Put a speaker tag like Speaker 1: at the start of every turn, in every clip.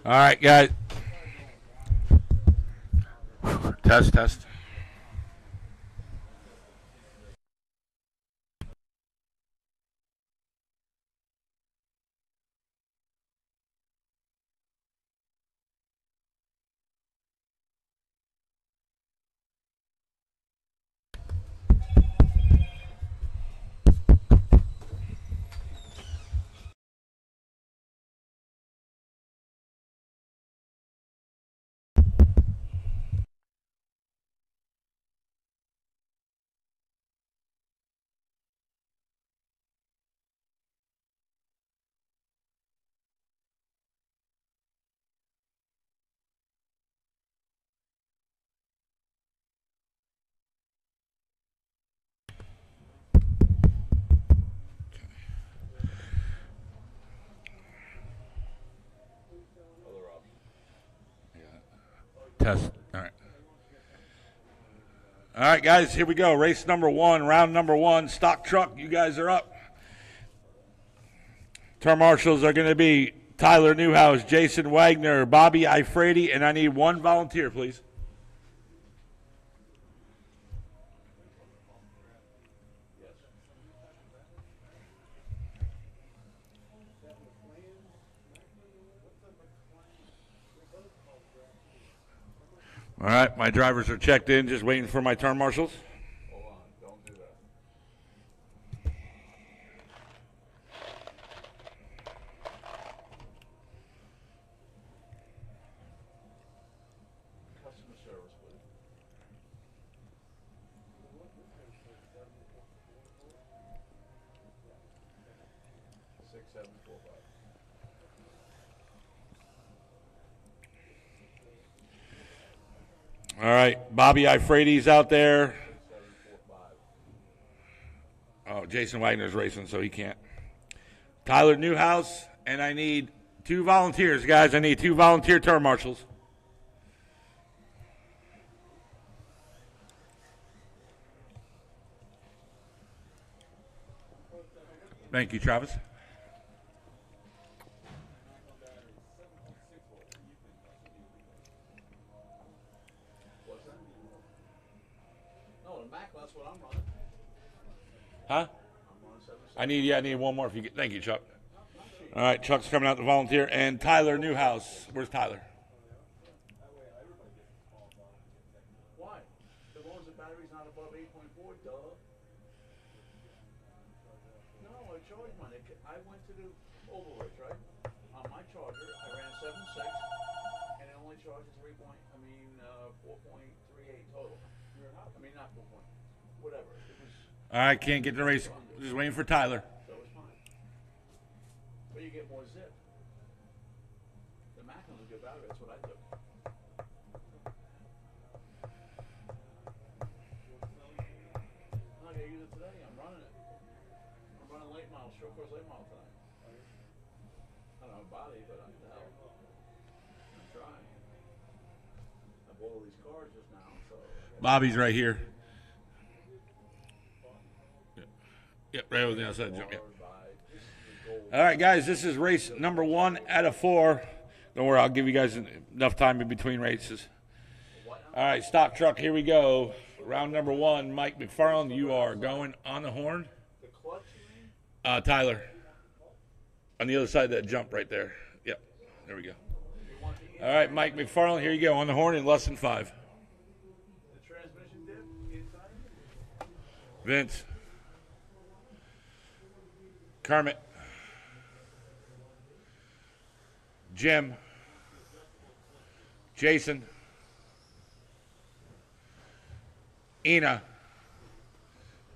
Speaker 1: All right, guys. Test, test. Test. All right. All right, guys, here we go. Race number one, round number one, stock truck. You guys are up. Term marshals are going to be Tyler Newhouse, Jason Wagner, Bobby Ifredi, and I need one volunteer, please. All right, my drivers are checked in, just waiting for my turn marshals.
Speaker 2: Hold on, don't do that. Customer service, please. 6745.
Speaker 1: All right, Bobby Ifredi's out there.
Speaker 2: 6745.
Speaker 1: Oh, Jason Wagner's racing, so he can't. Tyler Newhouse, and I need two volunteers, guys. I need two volunteer turn marshals. Thank you, Travis.
Speaker 2: What's that? No, the Mac, that's what I'm running.
Speaker 1: Huh?
Speaker 2: I'm running 77.
Speaker 1: I need one more. If you get, thank you, Chuck. All right, Chuck's coming out to volunteer, and Tyler Newhouse. Where's Tyler?
Speaker 2: Why? As long as the battery's not above 8.4, duh. No, I charged mine. I went to the oval race, right? On my charger, I ran 7.6, and it only charges 4.38 total. I mean, not 4 point, whatever. It was.
Speaker 1: All right, can't get the race. Just waiting for Tyler.
Speaker 2: So it's fine. But you get more zip. The Mac has a good battery. That's what I took. I'm not gonna use it today. I'm running it. I'm running late model, short course late model tonight. I don't have a body, but I'm the hell. I'm trying. I bought all these cars just now, so.
Speaker 1: Bobby's right here. Yep, right over the outside jump. Yep. All right, guys, this is race number 1 out of 4. Don't worry, I'll give you guys enough time in between races. All right, stock truck, here we go. Round number 1, Mike McFarland, you are going on the horn.
Speaker 2: The clutch, you mean?
Speaker 1: Tyler, on the other side of that jump right there. Yep, there we go. All right, Mike McFarland, here you go, on the horn in less than 5.
Speaker 2: The transmission dip inside?
Speaker 1: Vince. Kermit. Jim. Jason. Ina.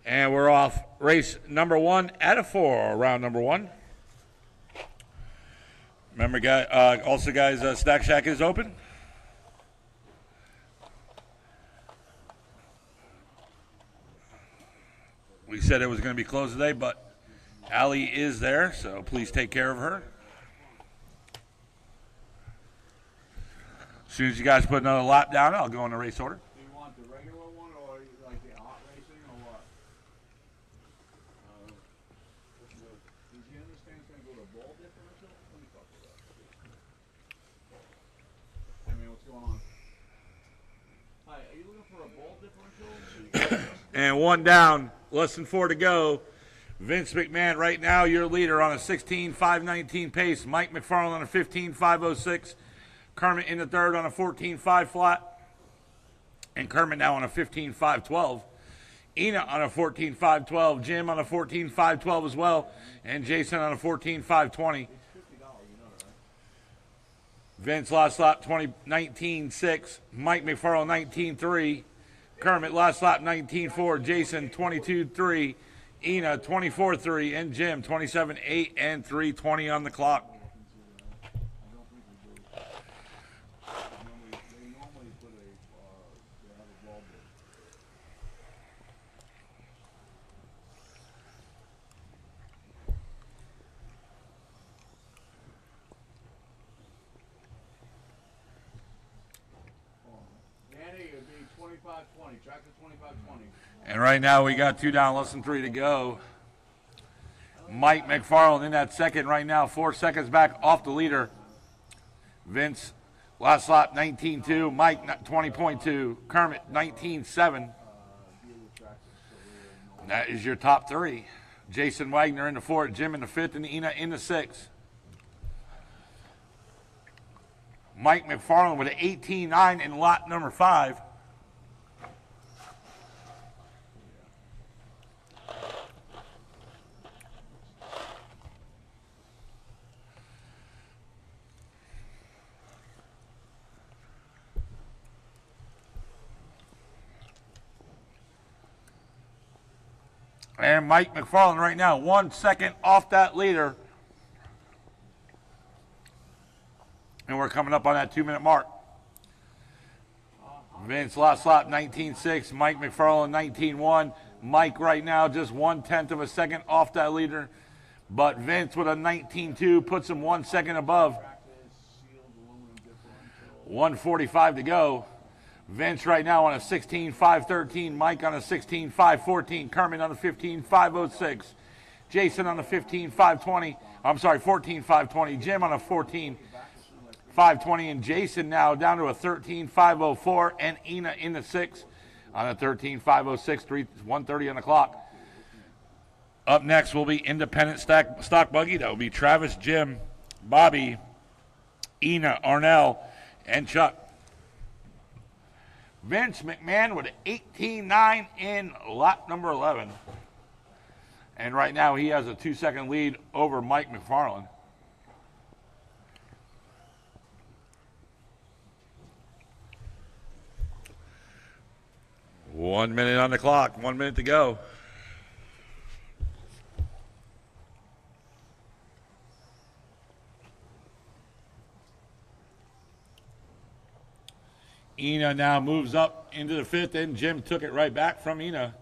Speaker 1: And we're off. Race number 1 out of 4, round number 1. Remember, guys, also, guys, Snack Shack is open. We said it was going to be closed today, but Allie is there, so please take care of her. As soon as you guys put another lap down, I'll go in the race order.
Speaker 2: Do you want the regular one or like the hot racing or what? Does he understand it's going to go to ball differential? Let me talk to that. for a ball differential? So you
Speaker 1: And one down, less than 4 to go. Vince McMahon right now your leader on a 16.519 pace. Mike McFarland on a 15.506. Kermit in the third on a 14.5 flat. And Kermit now on a 15.512. Ina on a 14.512. Jim on a 14.512 as well. And Jason on a 14.520. Vince last lap 19.6. Mike McFarland 19.3. Kermit last lap 19.4. Jason 22.3. Ina 24.3. And Jim 27.8 and 3:20 on the clock.
Speaker 2: Danny, it would be 25-20. Tractor 25-20.
Speaker 1: And right now we got 2 down, less than 3 to go. Mike McFarland in that second right now, 4 seconds back off the leader. Vince, last lap 19.2. Mike 20.2. Kermit 19.7. That is your top 3. Jason Wagner in the 4th, Jim in the 5th, and Ina in the 6th. Mike McFarland with an 18.9 in lot number 5. And Mike McFarland right now, 1 second off that leader. And we're coming up on that 2-minute mark. Vince last lap 19.6. Mike McFarland 19.1. Mike right now just 1/10 of a second off that leader. But Vince with a 19.2 puts him 1 second above. 1:45 to go. Vince right now on a 16.513. Mike on a 16.514. Kermit on a 15.506. Jason on a 15.520. I'm sorry, 14.520. Jim on a 14.520. And Jason now down to a 13.504. And Ina in the 6 on a 13.506. 1:30 on the clock. Up next will be independent stock buggy. That will be Travis, Jim, Bobby, Ina, Arnell, and Chuck. Vince McMahon with an 18.9 in lot number 11. And right now he has a 2-second lead over Mike McFarland. One minute on the clock, 1 minute to go. Ina now moves up into the 5th, and Jim took it right back from Ina.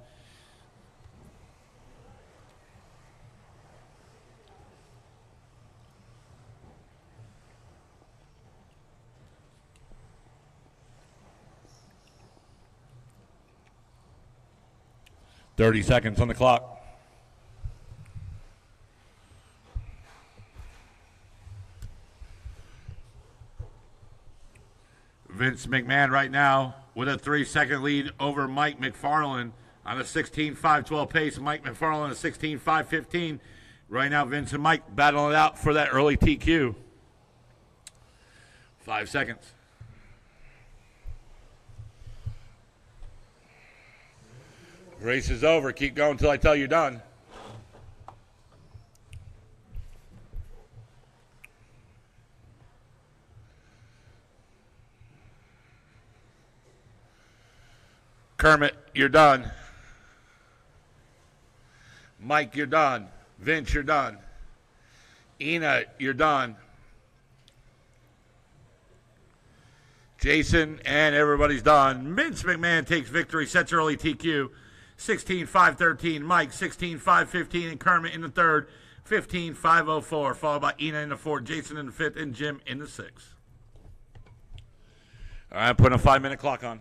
Speaker 1: "30 seconds on the clock. Vince McMahon right now with a 3-second lead over Mike McFarland on a 16.512 pace. Mike McFarland a 16.515. Right now Vince and Mike battling it out for that early TQ. 5 seconds. Race is over. Keep going until I tell you done. Kermit, you're done. Mike, you're done. Vince, you're done. Ina, you're done. Jason and everybody's done. Vince McMahon takes victory, sets early TQ. 16.513. Mike, 16.515. And Kermit in the 3rd. 15.504. Followed by Ina in the 4th. Jason in the 5th. And Jim in the 6th. All right, I'm putting a 5-minute clock on.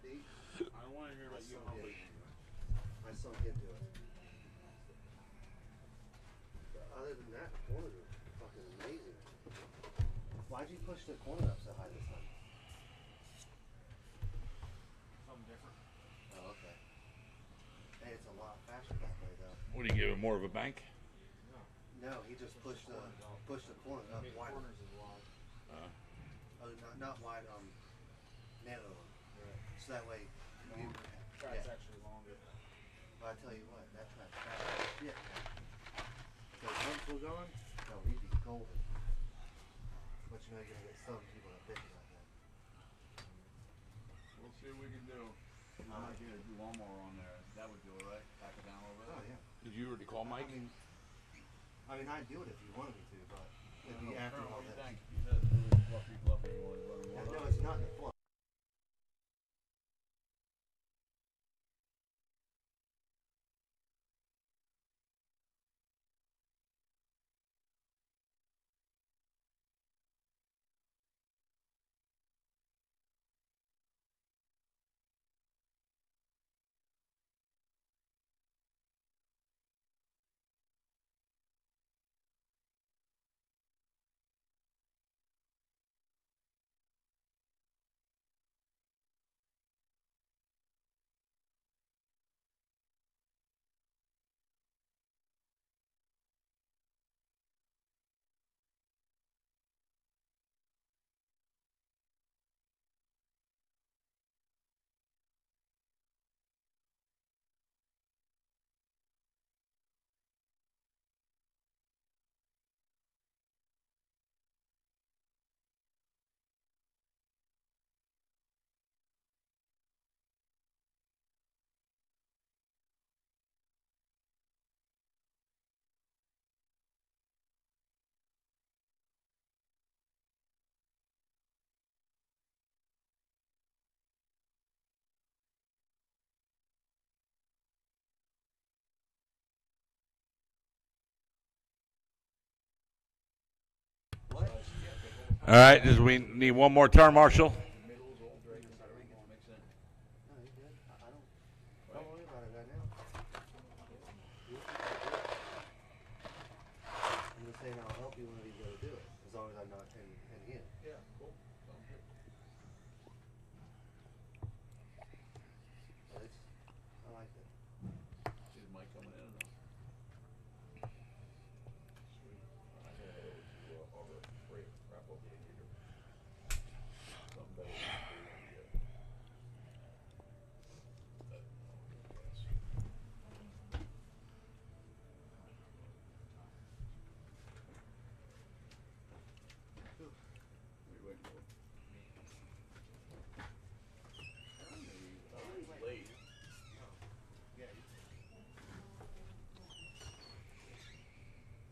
Speaker 2: I don't want to hear about you humping.
Speaker 3: I sunk into it. But other than that, the corners are fucking amazing. Why'd you push the corner up so high this time?
Speaker 2: Something different.
Speaker 3: Oh, okay. Hey, it's a lot faster that way, though.
Speaker 1: What do you give it, more of a bank?
Speaker 3: No, he just pushed the corner up wider.
Speaker 2: Corners is wide.
Speaker 3: Oh, not wide, narrow. Right. So that way, you,
Speaker 2: Track's
Speaker 3: yeah.
Speaker 2: actually longer.
Speaker 3: But I tell you what, that track's fast. Yeah. If those humps were gone, no, he'd be golden. But you know you're gonna get some people that bitch about that.
Speaker 2: We'll see what we can do. We might get a lawnmower on there. That would do it, right? Back it down a little bit.
Speaker 3: Oh yeah.
Speaker 1: Did you already call Mike?
Speaker 3: I mean, I'd do it if you wanted me to, but it'd be after all
Speaker 2: What do you
Speaker 3: this.
Speaker 2: think? You said it's really fluff people up and you want to run them
Speaker 3: Yeah,
Speaker 2: water.
Speaker 3: no, it's not in the floor.
Speaker 1: All right, we need one more turn, Marshall.
Speaker 3: No, you're good. I don't worry about it right now. I'm just saying I'll help you whenever you go to do it, as long as I'm not in here.
Speaker 2: Yeah, cool. Sounds good.
Speaker 3: But I like it.
Speaker 2: See the mic coming in or no? Sweet. I head over to Harbor Freight, wrap up the heater. Something better than What are you waiting for? He's late.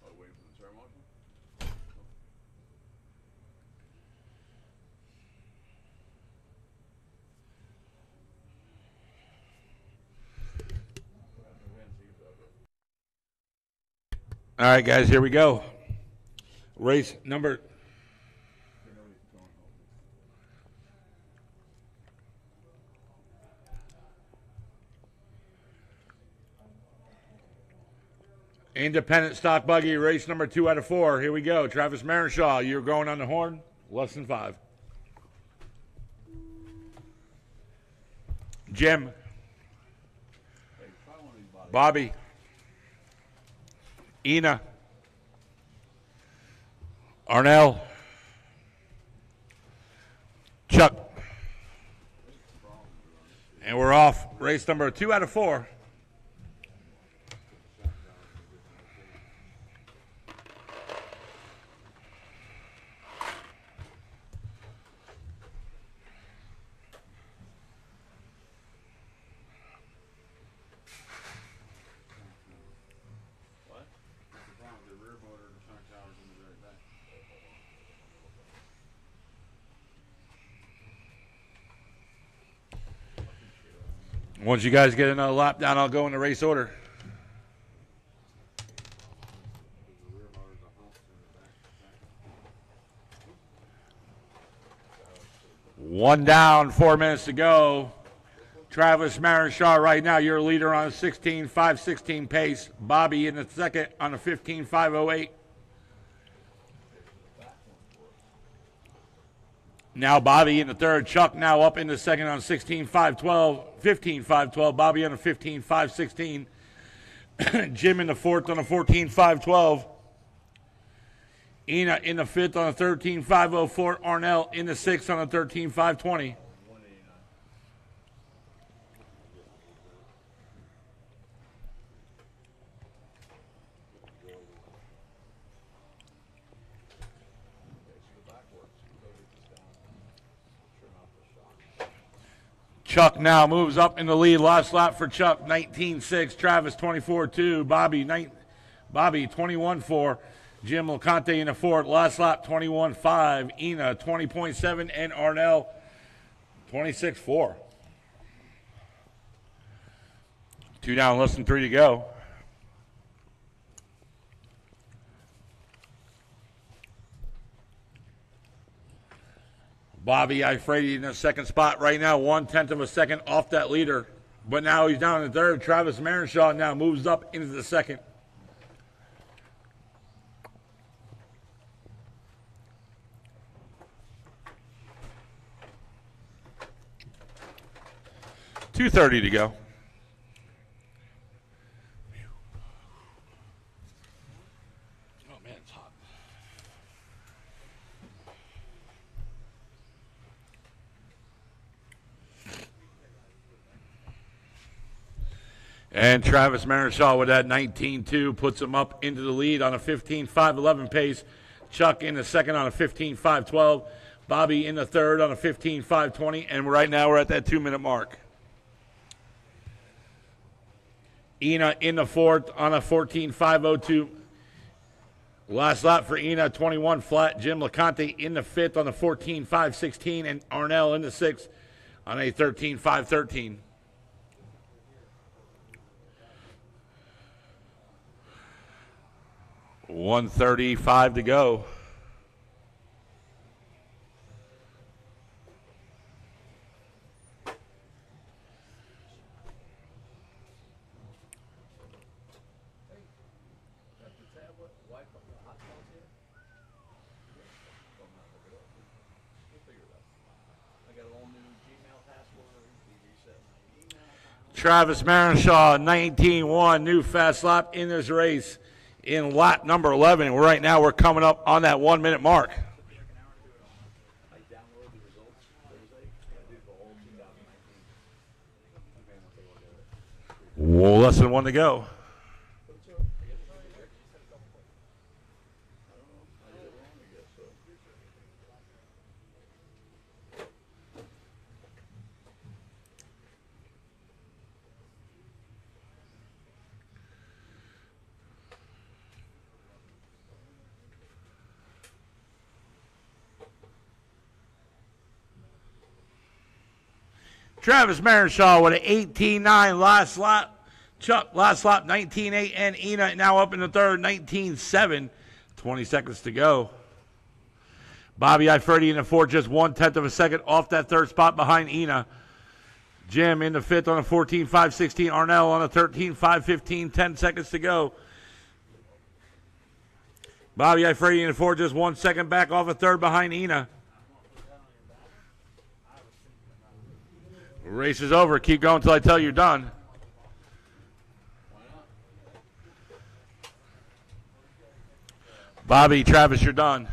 Speaker 2: Oh, waiting for the turn marshal?
Speaker 1: All right, guys, here we go. Race number. Independent stock buggy, race number 2 out of 4. Here we go. Travis Marenshaw, you're going on the horn. Less than 5. Jim.
Speaker 2: Hey, try one of these bodies.
Speaker 1: Bobby. Ina. Arnell. Chuck. And we're off. Race number 2 out of 4.
Speaker 2: What? What's the problem with the rear motor and the shock tower's in the very back?
Speaker 1: Once you guys get another lap down, I'll go in the race order.
Speaker 2: The rear motor's a hump in the back.
Speaker 1: One down, 4 minutes to go. Travis Marenshaw right now, your leader on a 16.516 pace. Bobby in the second on a 15.508. Now Bobby in the third. Chuck now up in the second on 16.512. 15.512. Bobby on a 15.516. Jim in the fourth on a 14.512. Ina in the fifth on a 13.504. Arnell in the sixth on a 13.520. Chuck now moves up in the lead. Last lap for Chuck, 19.6. Travis, 24.2. Bobby 21.4. Jim LeConte in the fourth. Last lap, 21.5. Ina, 20.7. And Arnell, 26.4. 2 down, less than 3 to go. Bobby Ifredi in the second spot right now, 1/10 of a second off that leader. But now he's down in third. Travis Marenshaw now moves up into the second. $2:30 to go. Oh man, it's hot. And Travis Marenshaw with that 19.2 puts him up into the lead on a 15.511 pace. Chuck in the second on a 15.512. Bobby in the third on a 15.520. And right now we're at that 2-minute mark. Ina in the fourth on a 14.502. Last lap for Ina, 21 flat. Jim LeConte in the fifth on a 14.516. And Arnell in the sixth on a 13.513. $135 to go. Travis Marenshaw, 19.1, new fast lap in this race in lap number 11. And right now we're coming up on that 1-minute mark. Well, less than 1 to go. Travis Marenshaw with an 18.9 last lap. Chuck, last lap, 19.8. And Ina now up in the third, 19.7. 20 seconds to go. Bobby Ifredi in the fourth, just 1/10 of a second off that third spot behind Ina. Jim in the fifth on a 14.516. Arnell on a 13.515. 10 seconds to go. Bobby Ifredi in the fourth, just 1 second back off a third behind Ina. Race is over. Keep going until I tell you you're done. Bobby, Travis, you're done.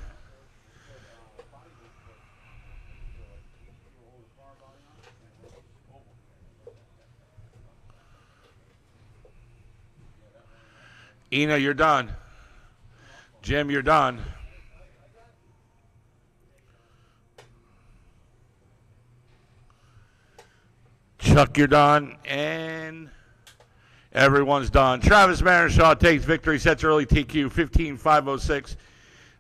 Speaker 1: Ina, you're done. Jim, you're done. Chuck, you're done. And everyone's done. Travis Marenshaw takes victory, sets early TQ, 15.506.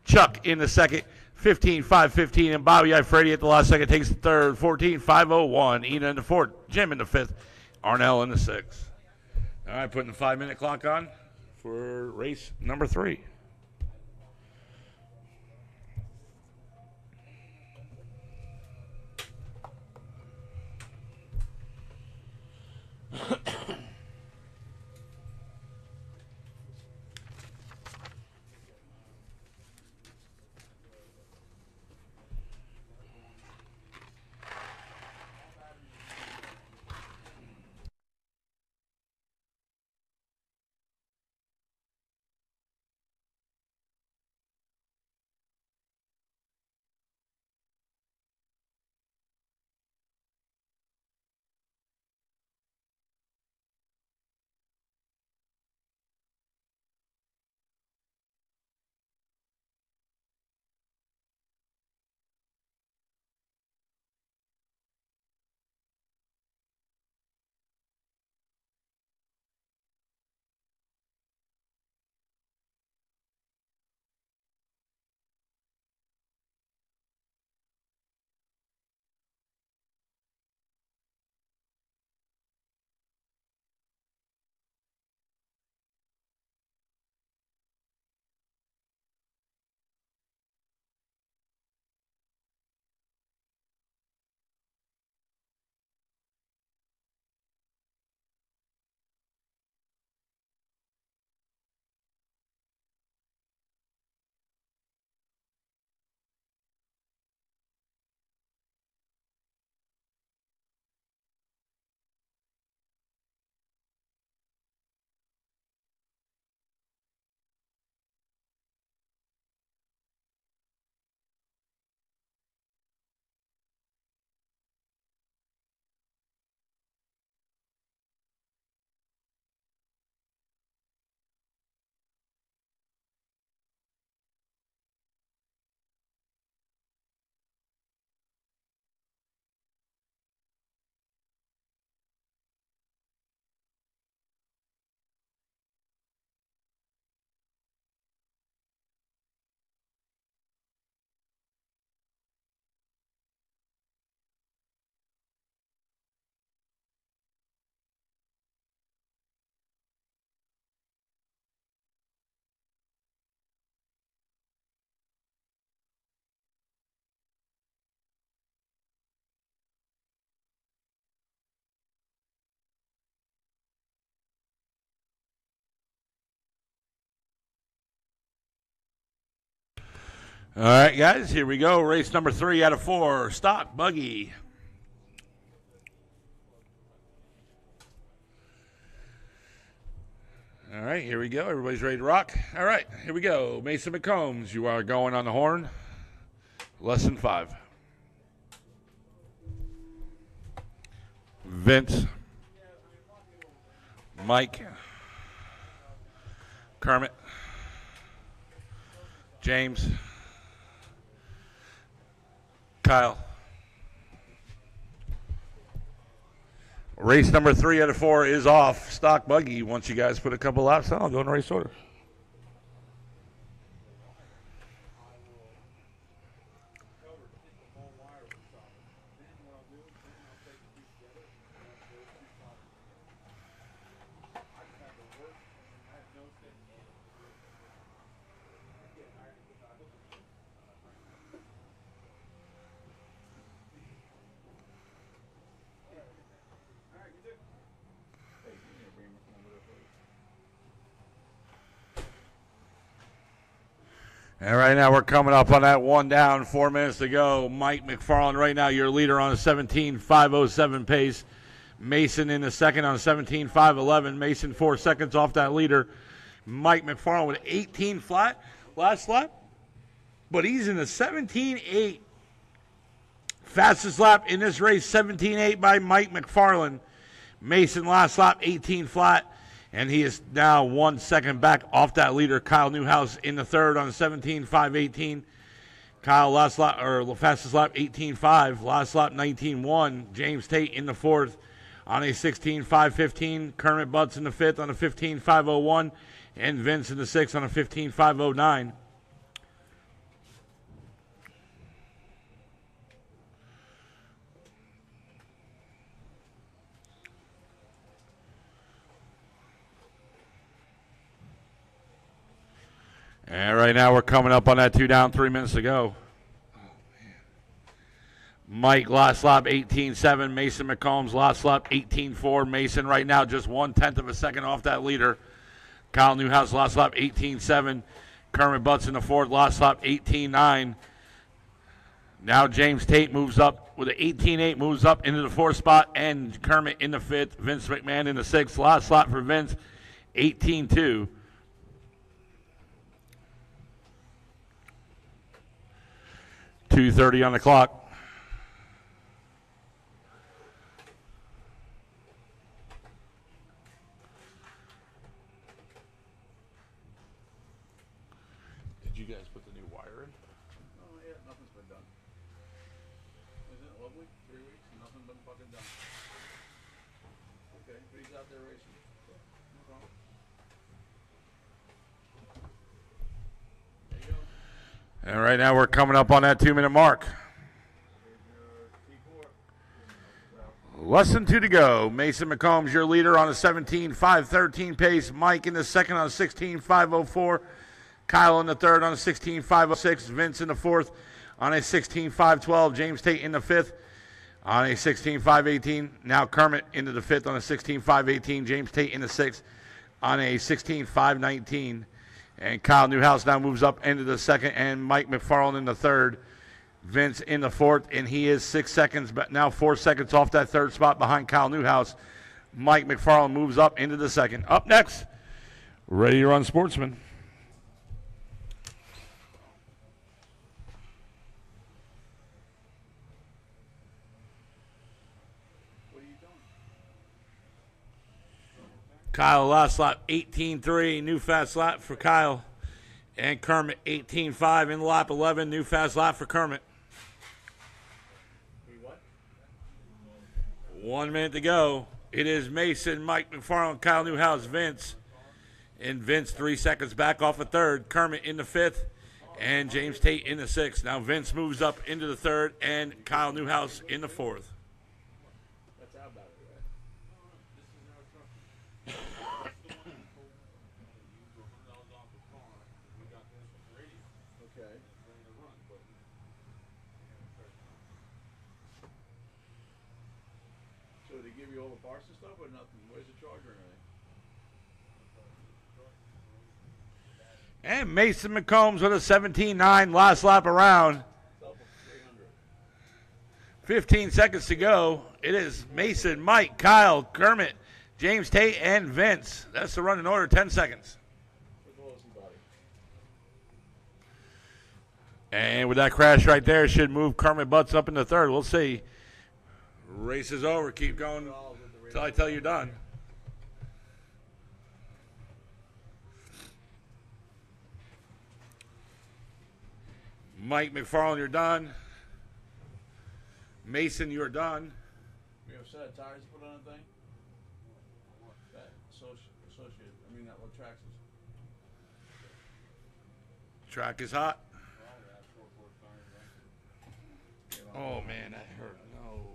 Speaker 1: Chuck in the second, 15.515. And Bobby Ifredi at the last second takes the third, 14.501. Ina in the fourth, Jim in the fifth, Arnell in the sixth. All right, putting the 5-minute clock on for race number 3. All right, guys, here we go. Race number 3 out of 4. Stock buggy. All right, here we go. Everybody's ready to rock. All right, here we go. Mason McCombs, you are going on the horn. Lesson 5. Vince. Mike. Kermit. James. Kyle. Race number 3 out of 4 is off. Stock buggy. Once you guys put a couple laps on, I'll go in race order. And right now we're coming up on that one down, 4 minutes to go. Mike McFarland right now your leader on a 17.507 pace. Mason in the second on a 17.511. Mason 4 seconds off that leader. Mike McFarland with 18 flat last lap. But he's in the 17.8. Fastest lap in this race, 17.8 by Mike McFarland. Mason last lap, 18 flat. And he is now 1 second back off that leader, Kyle Newhouse, in the third on 17.518. Kyle last lap, or fastest lap, 18.5. Last lap, 19.1. James Tate in the fourth on a 16.515. Kermit Butts in the fifth on a 15.501. And Vince in the sixth on a 15.509. And right now we're coming up on that 2 down, 3 minutes to go. Mike last lap 18.7. Mason McCombs last lap 18.4. Mason right now just 1/10 of a second off that leader. Kyle Newhouse last lap 18.7. Kermit Butts in the fourth last lap 18.9. Now James Tate moves up with an 18.8, moves up into the fourth spot, and Kermit in the fifth. Vince McMahon in the sixth. Last lap for Vince 18.2. 2:30 on the clock. Did you guys put the new wire in?
Speaker 2: Oh, yeah, nothing's been done. Isn't it lovely? 3 weeks, nothing been fucking done. Okay, but he's out there racing. No problem. There you go.
Speaker 1: And right now we're coming up on that 2-minute mark. Less than 2 to go. Mason McCombs, your leader on a 17.513 pace. Mike in the second on a 16.504. Kyle in the third on a 16.506. Vince in the fourth on a 16.512. James Tate in the fifth on a 16.518. Now Kermit into the fifth on a 16.518. James Tate in the sixth on a 16.519. And Kyle Newhouse now moves up into the second, and Mike McFarland in the third. Vince in the fourth, and he is 6 seconds, but now 4 seconds off that third spot behind Kyle Newhouse. Mike McFarland moves up into the second. Up next, Ready to Run Sportsman.
Speaker 2: What are you doing?
Speaker 1: Kyle last lap 18.3, new fast lap for Kyle. And Kermit 18.5 in lap 11, new fast lap for Kermit.
Speaker 2: What?
Speaker 1: 1 minute to go. It is Mason, Mike McFarland, Kyle Newhouse, Vince. And Vince 3 seconds back off a third. Kermit in the fifth. And James Tate in the sixth. Now Vince moves up into the third. And Kyle Newhouse in the fourth.
Speaker 2: That's how about it, right? Okay. So they give you all the parts and stuff or nothing? Where's the charger and everything?
Speaker 1: And Mason McCombs with a 17.9 last lap around. 15 seconds to go. It is Mason, Mike, Kyle, Kermit, James Tate, and Vince. That's the running order, 10 seconds. And with that crash right there, should move Kermit Butts up into third. We'll see. Race is over. Keep going until I tell you done. Mike McFarland, you're done. Mason, you're done.
Speaker 2: We have a set of tires to put on the thing? That associate. I mean, that what tracks is.
Speaker 1: Track is hot. Oh, man, that hurt. No.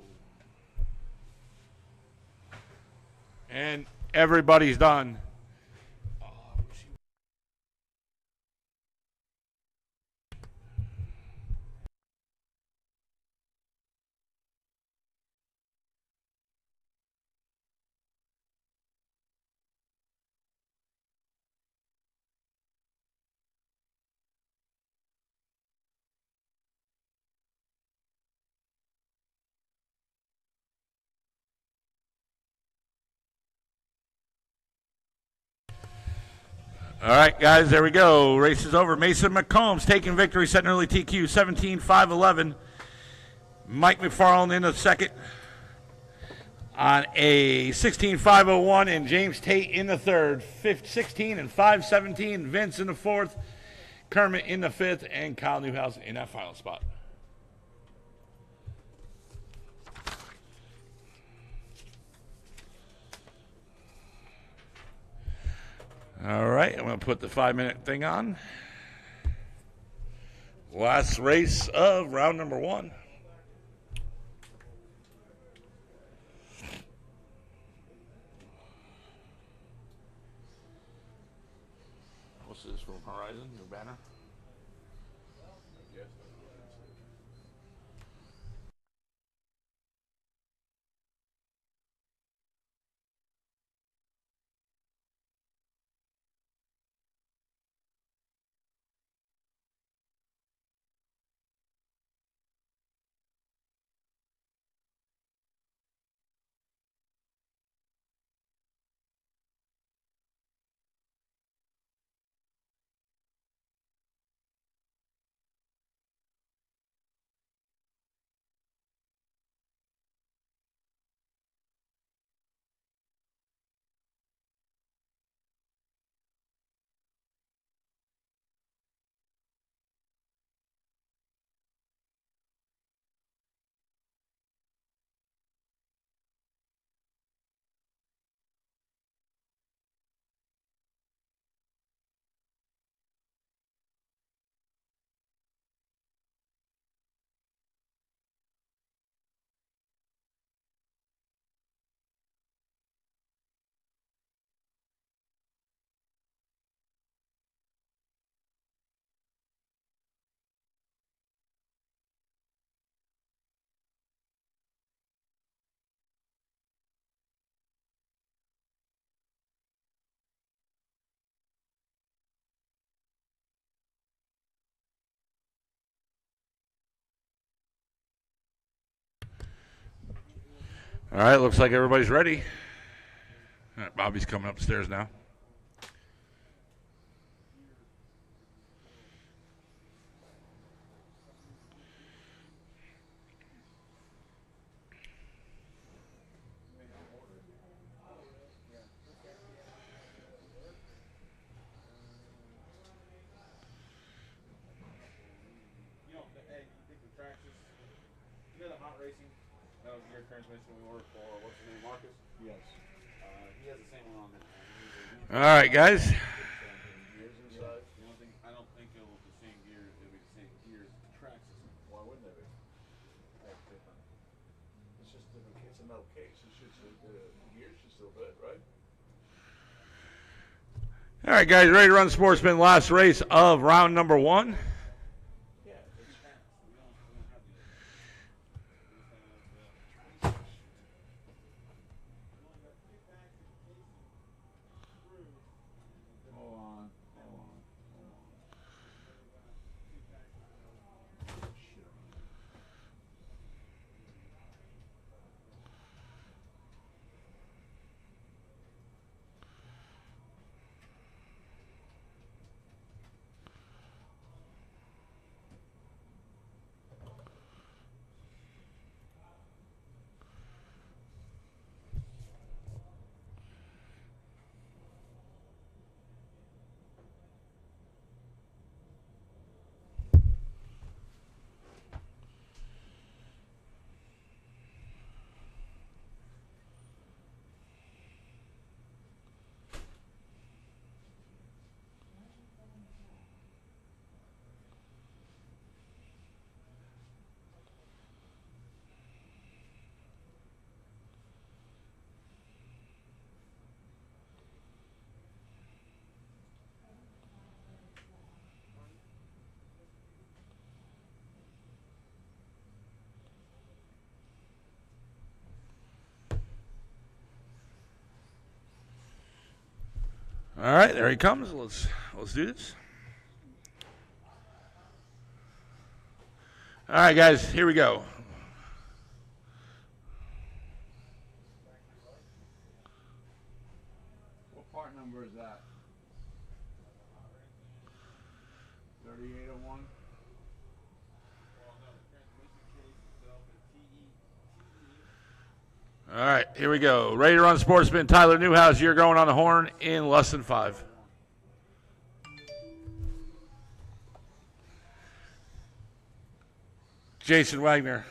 Speaker 1: And everybody's done. All right, guys, there we go. Race is over. Mason McCombs taking victory, setting early TQ, 17.511. Mike McFarland in the second on a 16.501, and James Tate in the third, 16 and 5:17. Vince in the fourth, Kermit in the fifth, and Kyle Newhouse in that final spot. All right, I'm going to put the 5-minute thing on. Last race of round number 1. What's this from Horizon, your banner? All right, looks like everybody's ready. All right, Bobby's coming upstairs now. All right, guys.
Speaker 2: I don't think it'll be the same gear. It'll be the same gears. Track system. Why wouldn't it be? It's just different. It's a metal case. The gears should still fit, right?
Speaker 1: All right, guys, ready to run Sportsman last race of round number 1. All right, there he comes. Let's do this. All right, guys, here we go.
Speaker 2: What part number is that? 3801.
Speaker 1: All right, here we go. Ready to run Sportsman, Tyler Newhouse. You're going on the horn in less than 5. Jason Wagner.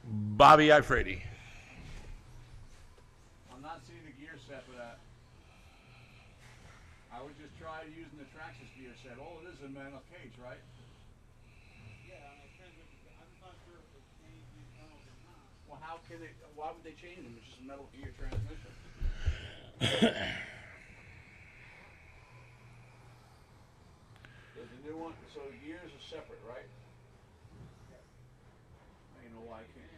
Speaker 1: Bobby Ifrady.
Speaker 2: I'm not seeing the gear set for that. I would just try using the Traxxas gear set. All it is a metal cage, right? Well, how can they? Why would they change them? It's just a metal gear transmission. There's a new one, so the gears are separate, right? I don't know why I can't.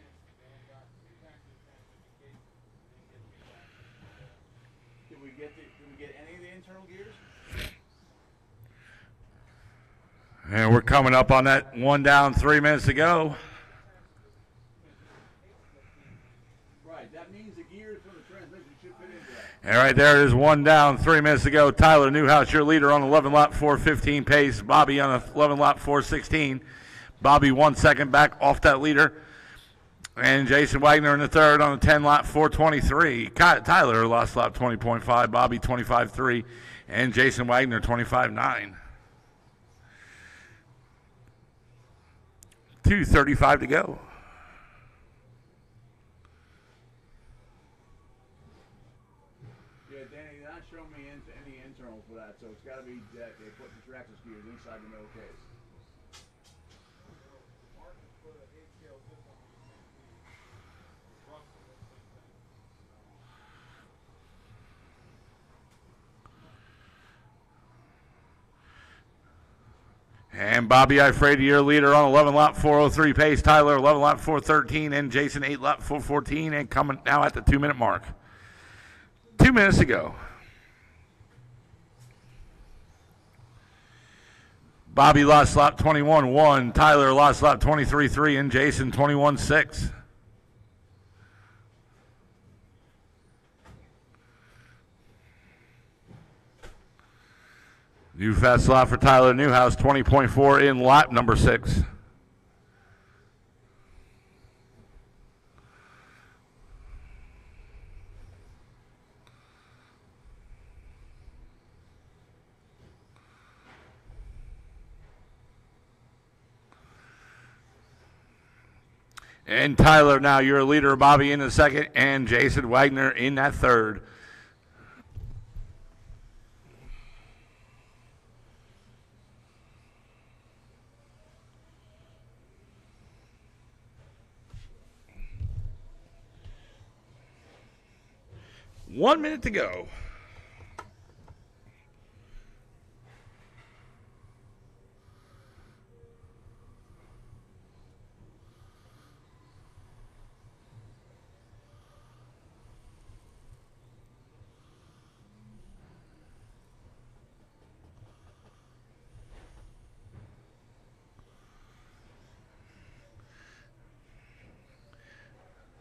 Speaker 2: Did we get any of the internal gears?
Speaker 1: And we're coming up on that 1 down, 3 minutes to go.
Speaker 2: Right, that means the gears from the transmission should fit into that.
Speaker 1: And right there it is, 1 down, 3 minutes to go. Tyler Newhouse, your leader on 11 lap 4:15 pace. Bobby on 11 lap 4:16. Bobby 1 second back off that leader. And Jason Wagner in the third on the 10 lap 4:23. Tyler lost lap 20.5. Bobby 25.3. And Jason Wagner 25.9. 2:35 to go.
Speaker 2: Yeah, Danny, they're not showing me any internals for that, so it's got to be that they put the Traxxas gears inside the metal case.
Speaker 1: And Bobby Ifrady, your leader on 11 lap 4:03 pace. Tyler 11 lap 4:13, and Jason 8 lap 4:14, and coming now at the 2 minute mark. 2 minutes to go. Bobby lost lap 21.1. Tyler lost lap 23.3, and Jason 21.6. New fast lap for Tyler Newhouse, 20.4 in lap number 6. And Tyler, now you're a leader. Bobby in the second, and Jason Wagner in that third. One minute to go.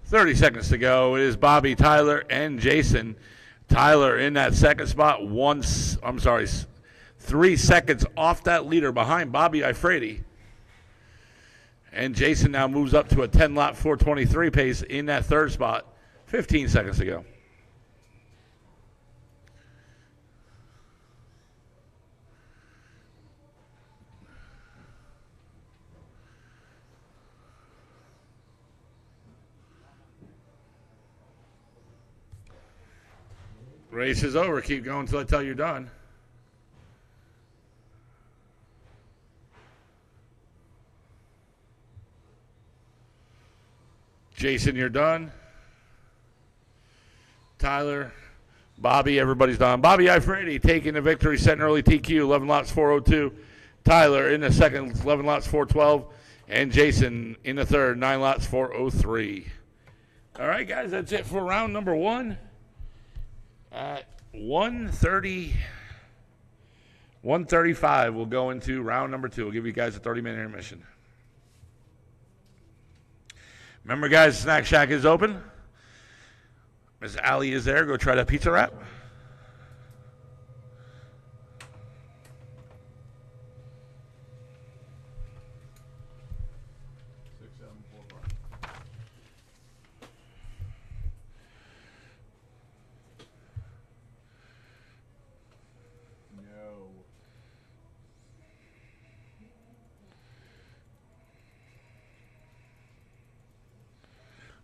Speaker 1: $30 seconds to go. It is Bobby, Tyler, and Jason. Tyler in that second spot. 3 seconds off that leader behind Bobby Ifrady. And Jason now moves up to a 10 lap 4:23 pace in that third spot. 15 seconds to go. Race is over. Keep going until I tell you you're done. Jason, you're done. Tyler, Bobby, everybody's done. Bobby Ifrady taking the victory, setting early TQ, 11 laps 4:02. Tyler in the second, 11 laps 4:12. And Jason in the third, 9 laps 4:03. All right, guys, that's it for round number 1. At 1:35, we'll go into round number 2. We'll give you guys a 30-minute intermission. Remember, guys, Snack Shack is open. Miss Allie is there. Go try that pizza wrap.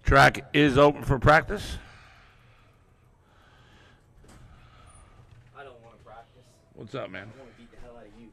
Speaker 1: Track is open for practice.
Speaker 4: I don't want to practice.
Speaker 1: What's up, man?
Speaker 4: I want to beat the hell out of you.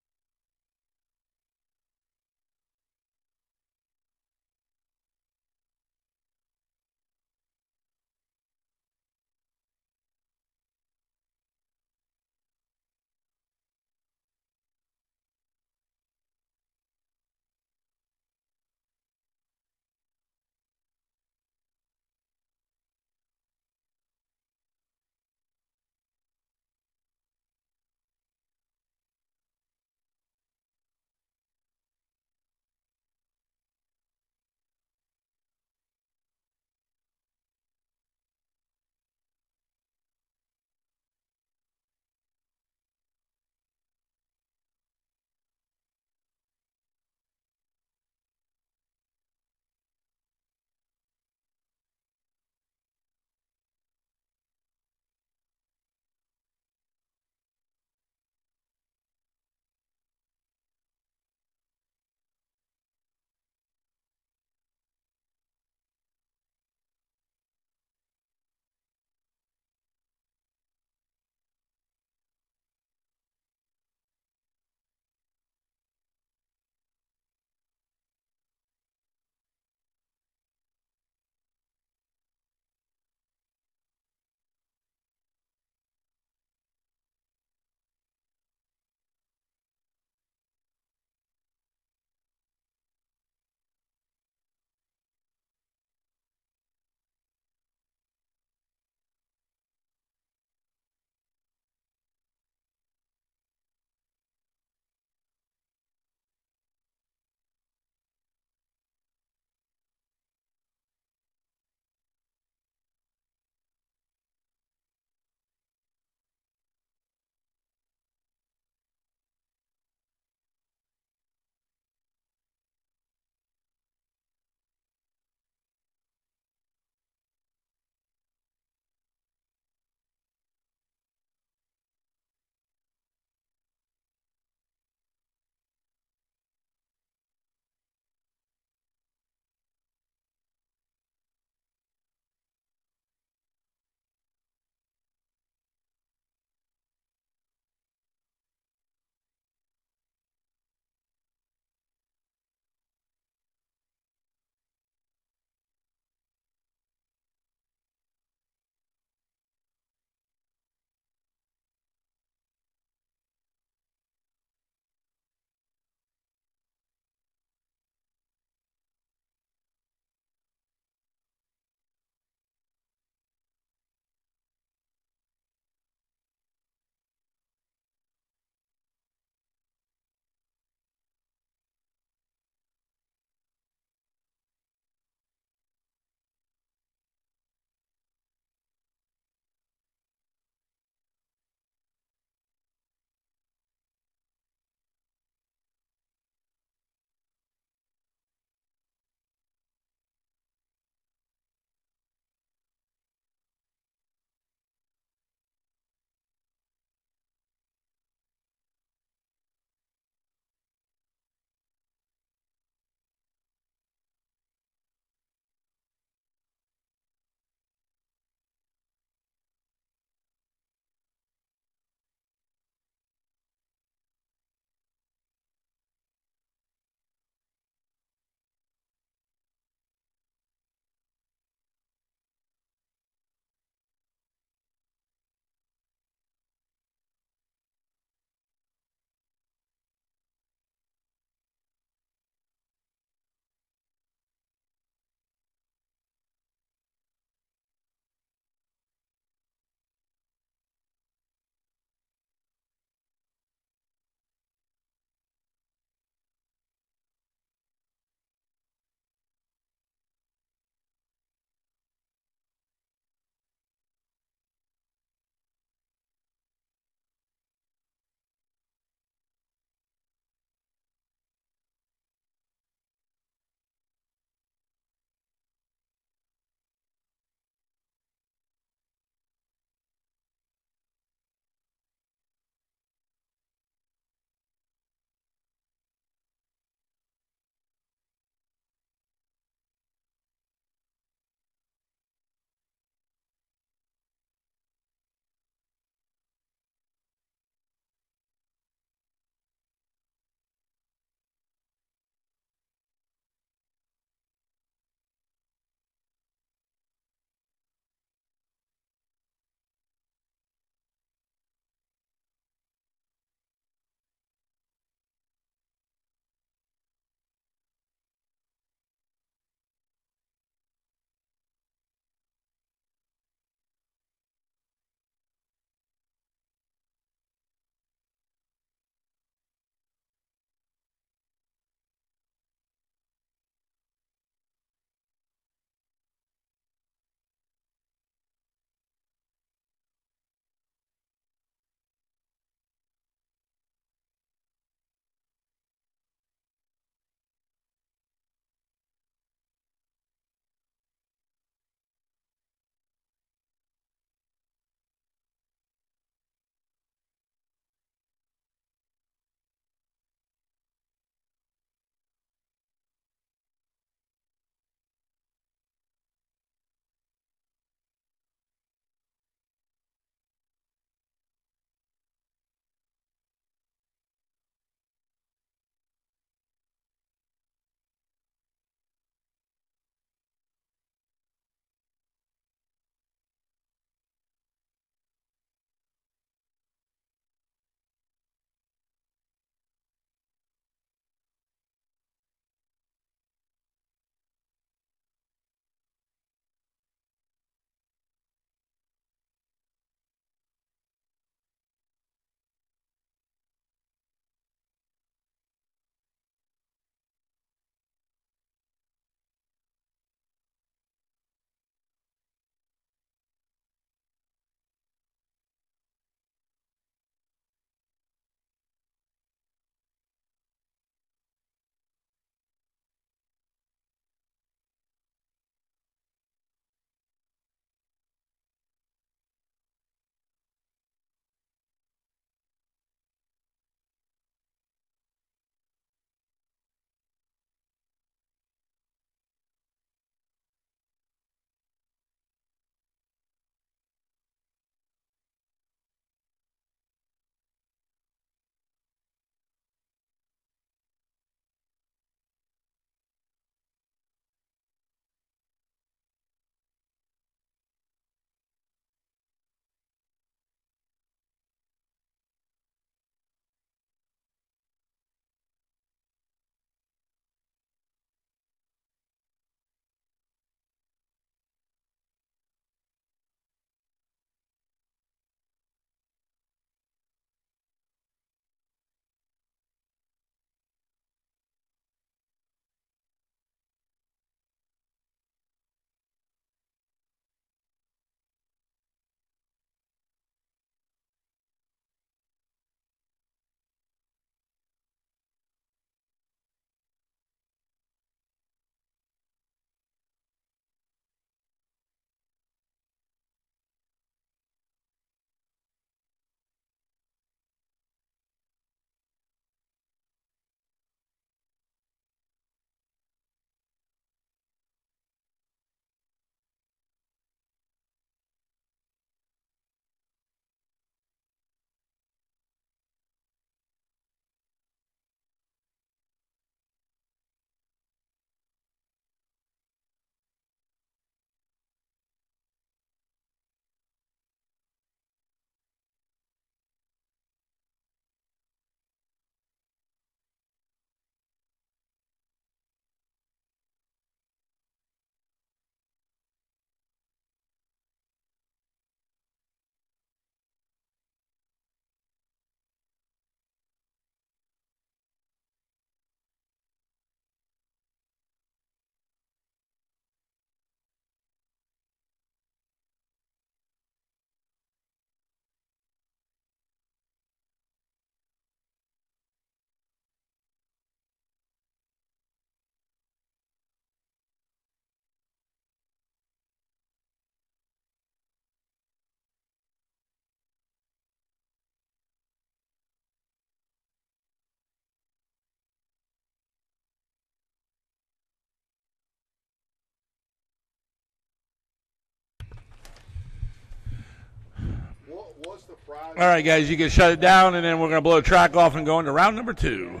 Speaker 3: surprised.
Speaker 1: All right, guys, you can shut it down, and then we're going to blow the track off and go into round number 2.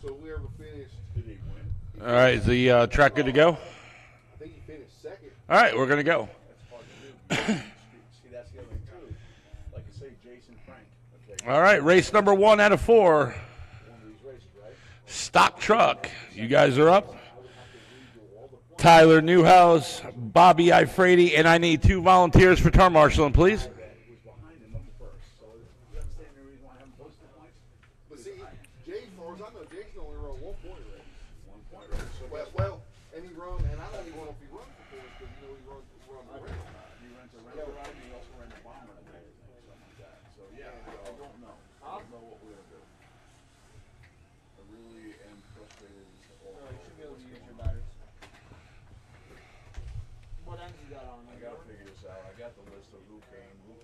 Speaker 5: So whoever finished,
Speaker 2: Did he win?
Speaker 1: All right, is the track good to go?
Speaker 5: I think he finished second.
Speaker 1: All right, we're going to go.
Speaker 2: That's hard to do. See, that's the other thing, too. Like you say, Jason Frank. Okay.
Speaker 1: All right, race number 1 out of 4.
Speaker 2: One of these races, right?
Speaker 1: Stock truck. You guys are up. Tyler Newhouse, Bobby Ifrady, and I need 2 volunteers for turn marshaling, please.
Speaker 2: It was behind him up first. So you understand the reason why I haven't posted points?
Speaker 5: But see, Jason, as far as I know, Jason only run 1 point race.
Speaker 2: 1 point race. So
Speaker 5: Well, and he run, and I don't even know if he runs for points because he run the race.
Speaker 2: he rents a rental ride and he also rents a bomber and everything, something like that. So yeah, I don't know. I don't know what we're gonna do. I really am frustrated as all.
Speaker 4: You should be able to use your batteries. What ends you got on?
Speaker 2: I gotta figure this out. I got the list of who came, who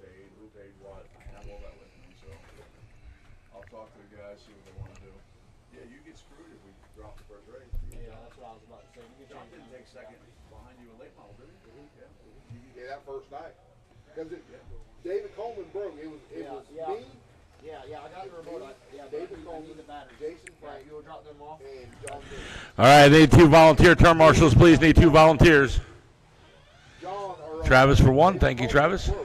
Speaker 2: paid what. I have all that with me, so I'll talk to the guys, see what they want to do. Yeah, you get screwed if we drop the first race.
Speaker 4: Yeah, that's what I was about to say. You can
Speaker 2: John
Speaker 4: change
Speaker 2: didn't take second behind you in late model, did he? Yeah.
Speaker 5: Yeah, that first night. Because David Coleman broke. It was
Speaker 4: Yeah.
Speaker 5: me,
Speaker 4: Yeah, I got your remote.
Speaker 5: David
Speaker 4: I
Speaker 5: Coleman,
Speaker 4: need the batteries.
Speaker 5: Jason
Speaker 4: Yeah,
Speaker 5: Frank,
Speaker 4: you will drop them off.
Speaker 5: and John Davis.
Speaker 1: All right, I need 2 volunteer turn marshals, please. Need 2 volunteers. Travis for 1. Thank you, Travis.
Speaker 5: So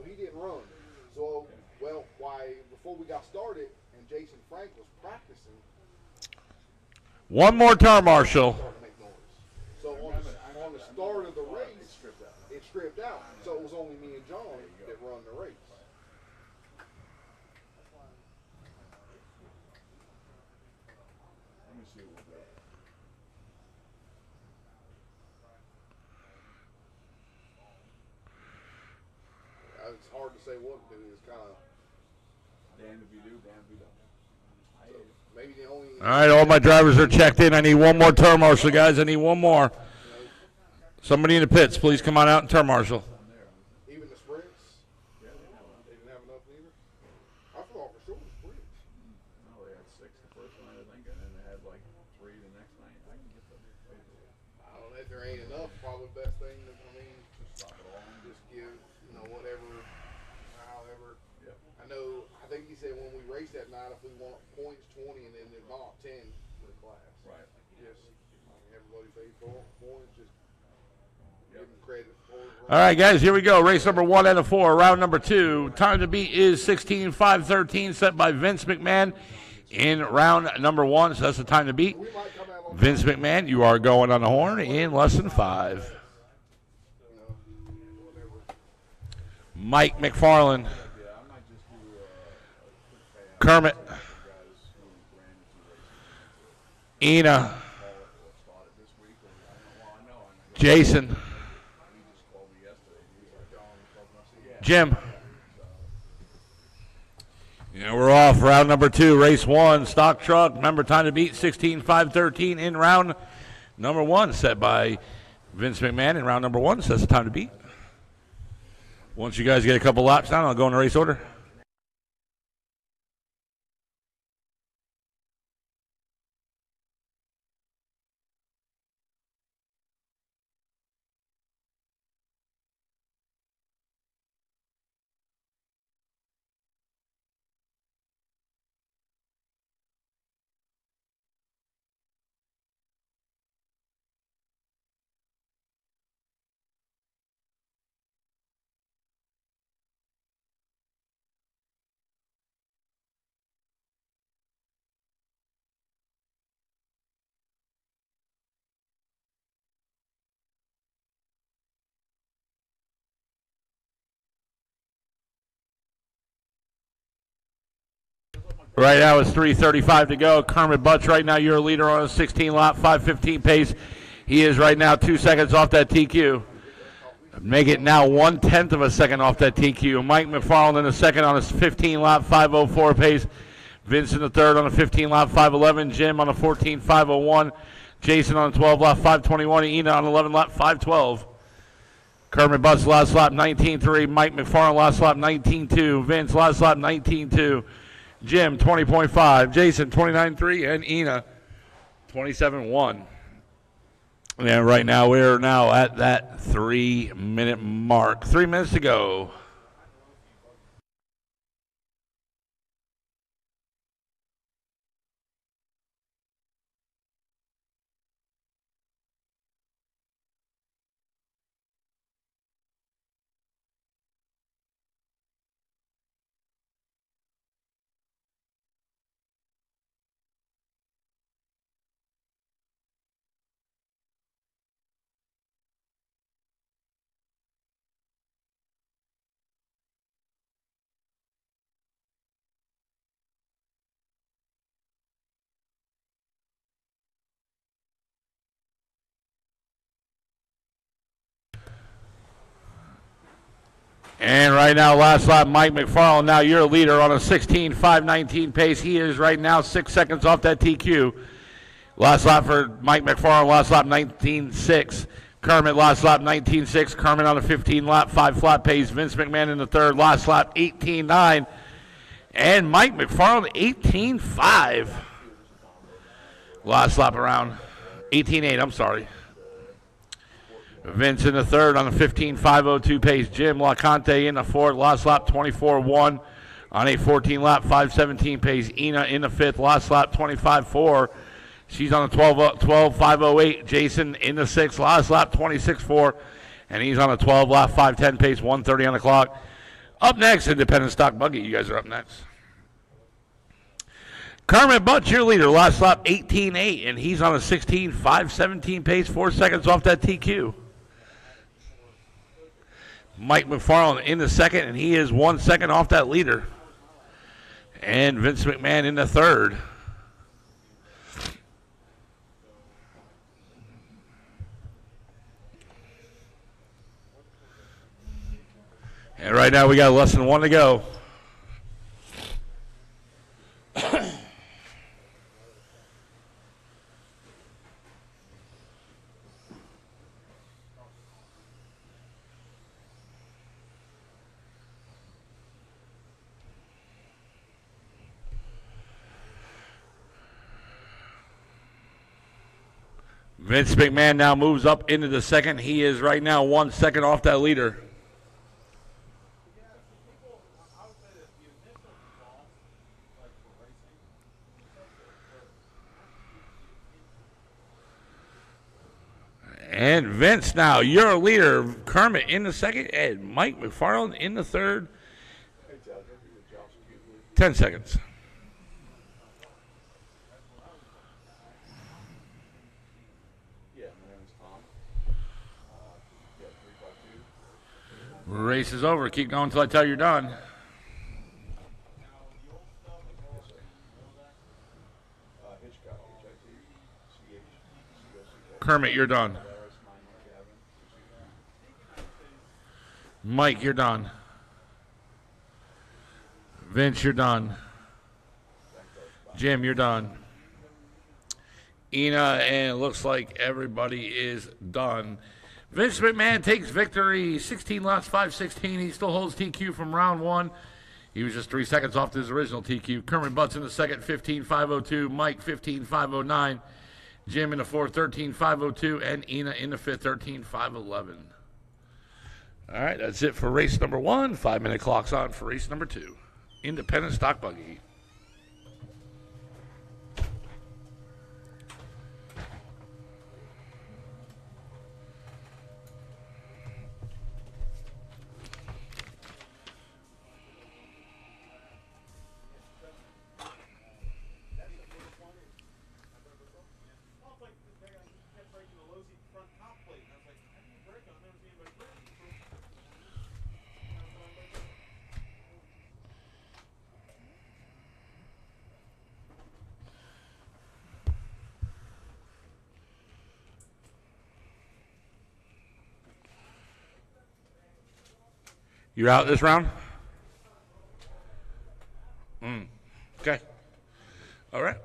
Speaker 5: he didn't run. So, well, before we got started and Jason Frank was practicing,
Speaker 1: 1 more turn marshal.
Speaker 5: started to make noise. So on the start of the race, it stripped out. So it was only me and John that run the race.
Speaker 2: Let me see what we'll do.
Speaker 5: It's hard to say what to do. It's kind of
Speaker 2: Damn if you do, damn if you don't.
Speaker 5: maybe the only.
Speaker 1: All right, all my drivers are checked in. I need 1 more turn marshal, guys. I need 1 more. Somebody in the pits, please come on out and turn marshal.
Speaker 5: Even the sprints, they didn't have enough either. I thought for sure the sprints.
Speaker 2: No, they had 6 the first night, I think, and then they had like 3 the next night. I can get the paperwork.
Speaker 5: I don't know if there ain't enough. Probably the best thing. Just stop it all and just give whatever, however.
Speaker 2: Yep.
Speaker 5: I think he said when we raced that night, if we want points 20 and then if not 10 for the class.
Speaker 2: Right.
Speaker 5: Just everybody paid for points. Just give them credit for it.
Speaker 1: All right, guys, here we go. Race number 1 out of 4, round number 2. Time to beat is 16:5:13, set by Vince McMahon in round number 1. So that's the time to beat.
Speaker 5: We might come out on
Speaker 1: Vince McMahon, you are going on the horn in less than 5.
Speaker 5: whatever.
Speaker 1: Mike McFarland,
Speaker 2: Yeah, I might just do a quick payout.
Speaker 1: Kermit,
Speaker 2: Guys who ran the 2 races.
Speaker 1: Ina,
Speaker 2: Call it or start it this week, or I know.
Speaker 1: Jason,
Speaker 2: He just called me yesterday. He was like, John, yeah.
Speaker 1: Jim. Yeah, we're off. Round number 2, race 1, stock truck. Remember, time to beat 16:5:13 in round number 1, set by Vince McMahon in round number 1. So that's the time to beat. Once you guys get a couple laps down, I'll go in the race order. Right now it's 3:35 to go. Kermit Butts right now, you're a leader on a 16-lap, 5:15 pace. He is right now 2 seconds off that TQ. Make it now 1/10 of a second off that TQ. Mike McFarland in the second on a 15-lap, 5:04 pace. Vince in the third on a 15-lap, 5:11. Jim on a 14, 5:01. Jason on a 12-lap, 5:21. Ina on 11-lap, 5:12. Kermit Butts last lap, 19.3. Mike McFarland last lap, 19.2. Vince last lap, 19.2. Jim, 20.5. Jason, 29.3. And Ina, 27.1. And right now, we're now at that 3-minute mark. 3 minutes to go. And right now, last lap, Mike McFarland. Now you're a leader on a 16.519 pace. He is right now 6 seconds off that TQ. Last lap for Mike McFarland, last lap 19.6. Kermit, last lap 19.6. Kermit on a 15 lap, 5 flat pace. Vince McMahon in the third, last lap 18.9. And Mike McFarland 18.5. Last lap around 18.8, I'm sorry. Vince in the third on a 15.502 pace. Jim LaConte in the fourth, last lap 24.1 on a 14 lap 517 pace. Ina in the fifth, last lap 25.4. She's on a 12.508. Jason in the sixth, last lap 26.4. And he's on a 12 lap 510 pace, 130 on the clock. Up next, Independent Stock Buggy. You guys are up next. Kermit Butts, your leader, last lap 18.8, and he's on a 16.517 pace, 4 seconds off that TQ. Mike McFarland in the second, and he is 1 second off that leader. And Vince McMahon in the third. And right now we got less than 1 to go. Vince McMahon now moves up into the second. He is right now 1 second off that leader. And Vince now, you're a leader. Kermit in the second, and Mike McFarland in the third. 10 seconds. Race is over. Keep going until I tell you you're done. Kermit, you're done. Mike, you're done. Vince, you're done. Jim, you're done. Ina, and it looks like everybody is done. Vince McMahon takes victory, 16 laps, 5:16. He still holds TQ from round one. He was just 3 seconds off his original TQ. Kermit Butts in the second, 15.502. Mike, 15.509. Jim in the fourth, 13.502. And Ina in the fifth, 13.511. All right, that's it for race number 1. 5-minute clock's on for race number 2. Independent Stock Buggy. You're out this round? Okay. All right.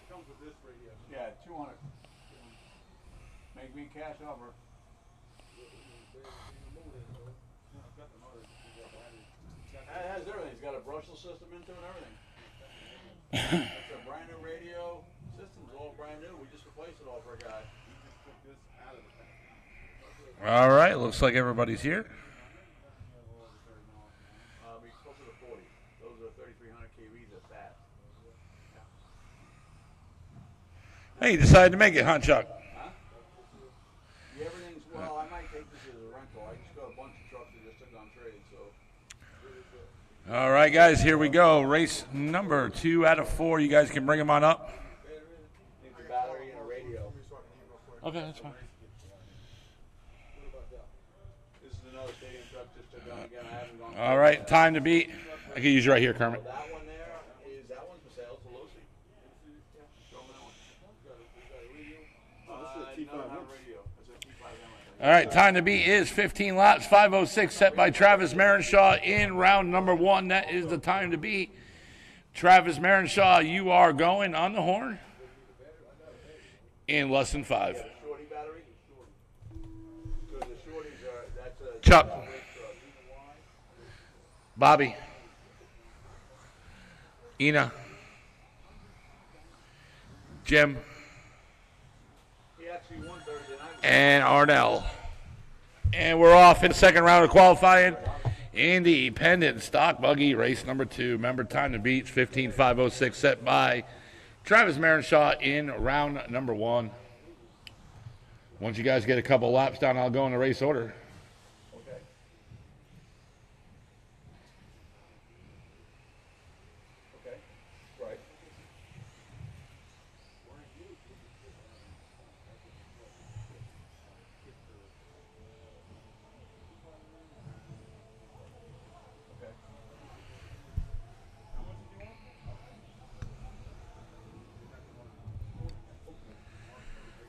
Speaker 2: Comes with this radio. Yeah, 200. Make me cash over. It has everything. It's got a brushless system into it and everything. It's a brand new radio. System's all brand new. We just replaced it all for a guy. He just took this out of the pack.
Speaker 1: All right, looks like everybody's here.
Speaker 2: We closer to 40. Those are 3,300 kVs at that.
Speaker 1: Hey, you decided to make it, huh, Chuck?
Speaker 2: Huh? Yeah, everything's, well, I might take this as a rental. I just got a bunch of trucks that just took on trade, so.
Speaker 1: All right, guys, here we go. Race number 2 out of 4. You guys can bring them on up.
Speaker 2: Need a battery and a radio.
Speaker 1: Okay, that's fine.
Speaker 2: This is another stadium truck just took on again. I haven't gone.
Speaker 1: All right, time to beat. I can use you right here, Kermit.
Speaker 2: That one there is, that one's for sale to Lucy. Show them that one. No, not a radio. It's a T5M.
Speaker 1: All right, time to beat is 15 laps, 5:06, set by Travis Marenshaw in round number 1. That is the time to beat. Travis Marenshaw, you are going on the horn in less than 5.
Speaker 2: Shorty battery? Because the shorties are, that's a.
Speaker 1: Chuck. Bobby. Ina. Jim.
Speaker 2: He actually won Thursday night.
Speaker 1: And Arnell. And we're off in the second round of qualifying. Independent stock buggy race number 2. Remember, time to beat 15.506 set by Travis Marenshaw in round number 1. Once you guys get a couple laps down, I'll go in the race order.
Speaker 2: Okay. Okay. Right. Okay.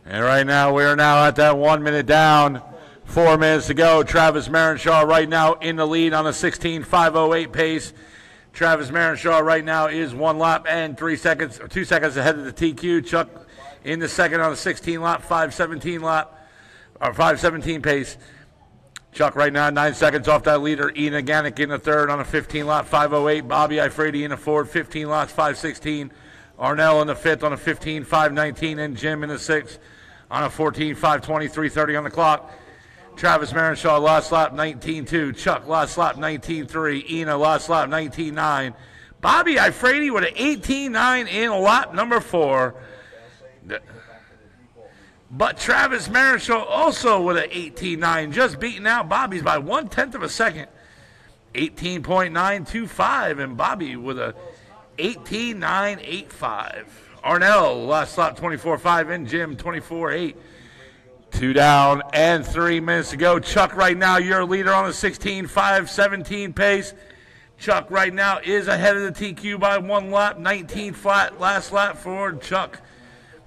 Speaker 1: And right now, we are now at that 1 minute down. 4 minutes to go. Travis Marenshaw right now in the lead on a 16.508 pace. Travis Marenshaw right now is 1 lap and 3 seconds, or 2 seconds ahead of the TQ. Chuck in the second on a 16 lap, 5:17 lap, or 5:17 pace. Chuck right now 9 seconds off that leader. Ina Ganick in the third on a 15 lap, 5:08. Bobby Ifredi in the fourth, 15 laps, 5:16. Arnell in the fifth on a 15, 5:19, and Jim in the sixth on a 14, 5:20, 3:30 on the clock. Travis Marenshaw last lap 19.2. Chuck last lap 19.3. Ina last lap 19.9. Bobby Ifredi with an 18.9 in lap number 4. But Travis Marenshaw also with an 18.9, just beating out Bobby's by 1/10 of a second. 18.925, and Bobby with a 18.985. Arnell last lap 24.5, and Jim 24.8. 2 down and 3 minutes to go. Chuck right now, your leader on a 16.517 pace. Chuck right now is ahead of the TQ by 1 lap, 19 flat last lap for Chuck.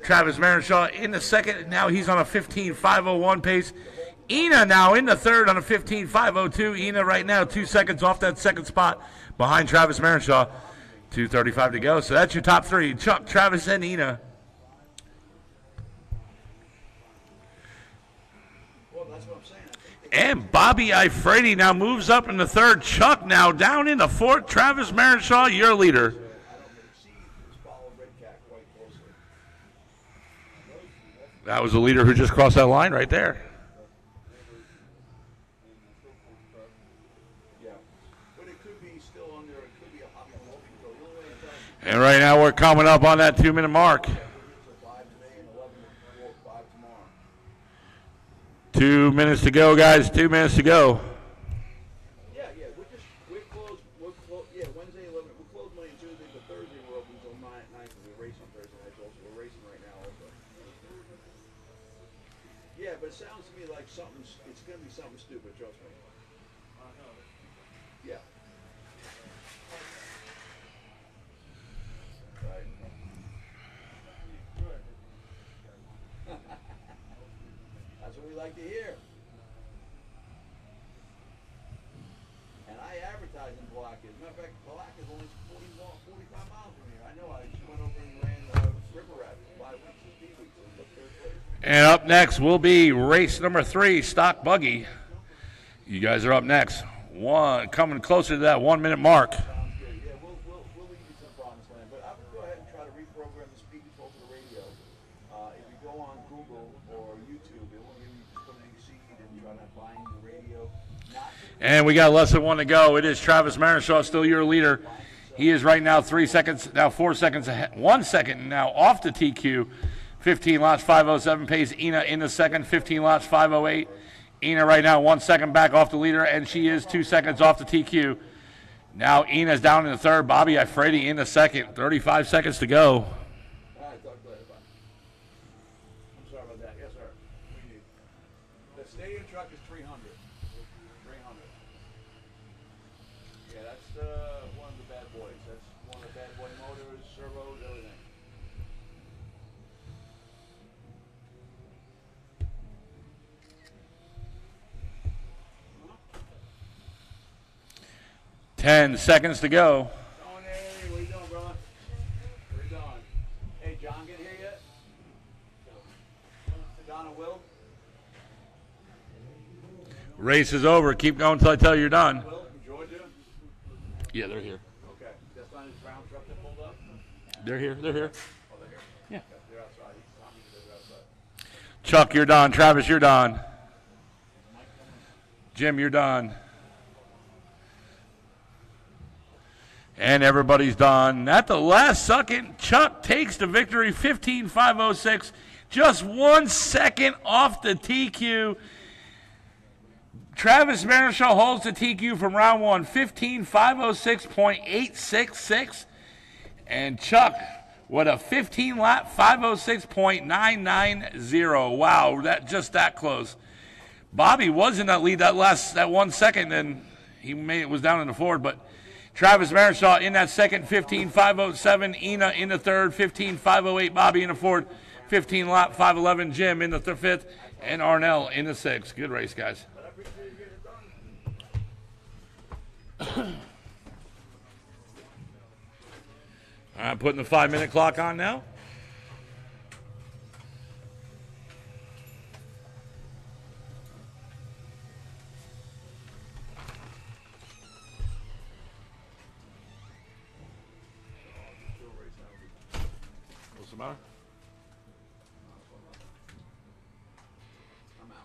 Speaker 1: Travis Marenshaw in the second. Now he's on a 15.501 pace. Ina now in the third on a 15.502. Ina right now 2 seconds off that second spot behind Travis Marenshaw. 2:35 to go. So that's your top 3. Chuck, Travis, and Ina. And Bobby Ifredi now moves up in the third. Chuck now down in the fourth. Travis Marenshaw, your leader. That was the leader who just crossed that line right there. And right now we're coming up on that 2 minute mark. 2 minutes to go, guys. 2 minutes to go.
Speaker 2: Yeah, we're closed. Yeah, Wednesday 11. We're closed Monday and Tuesday, but Thursday we're open until 9 because we race on Thursday nights also. We're racing right now also. Yeah, but it sounds to me like something. It's gonna be something stupid. Trust me. Yeah. Right. That's what we like to hear. And I advertise in Black. As a matter of fact, Black is only 45 miles from here. I know. I just went over and ran
Speaker 1: And up next will be race number 3, Stock Buggy. You guys are up next. Coming closer to that 1 minute mark.
Speaker 2: Sounds good. Yeah, we'll lead you to the promised land. But I would go ahead and try to reprogram the speakers over the radio. If you go on Google or YouTube, it will give you just put an exceed and try to find the radio.
Speaker 1: And we got less than 1 to go. It is Travis Marinshaw, still your leader. He is right now 3 seconds, now 4 seconds ahead. 1 second now off the TQ. 15 laps, 5:07 pace. Ina in the second, 15 laps, 5:08. Ina right now 1 second back off the leader, and she is 2 seconds off the TQ. Now Ina's down in the third. Bobby Ifredi in the second. 35 seconds to go.
Speaker 2: All right, talk later. Bye. I'm sorry about that. Yes, sir. We need. The stadium truck is 300. 300. Yeah, that's one of the bad boys. That's one of the bad boy motors, servos, everything.
Speaker 1: Ten seconds to go.
Speaker 2: Tony, what you doing, brother? Where you doing? Hey, John, get here yet? Donna Will?
Speaker 1: Race is over. Keep going until I tell you you're done.
Speaker 2: Will from Georgia?
Speaker 1: Yeah, they're here.
Speaker 2: Okay. That's not his brown truck that pulled up?
Speaker 1: They're here. They're here.
Speaker 2: Oh, they're here?
Speaker 1: Yeah.
Speaker 2: Okay, they're outside. He's telling me they're outside.
Speaker 1: Chuck, you're done. Travis, you're done. Jim, you're done. And everybody's done. At the last second, Chuck takes the victory, 15.506. Just 1 second off the TQ. Travis Marinshaw holds the TQ from round 1, 15.506.866. And Chuck with a 15 lap, 506.990. Wow, that close. Bobby was in that lead that 1 second, and he was down in the fourth, but Travis Marinshaw in that second, 15.507. Ina in the third, 15.508. Bobby in the fourth, 15 lap, 511. Jim in the fifth, and Arnell in the sixth. Good race, guys. I'm putting the 5-minute clock on now. What's the matter?
Speaker 2: I'm out.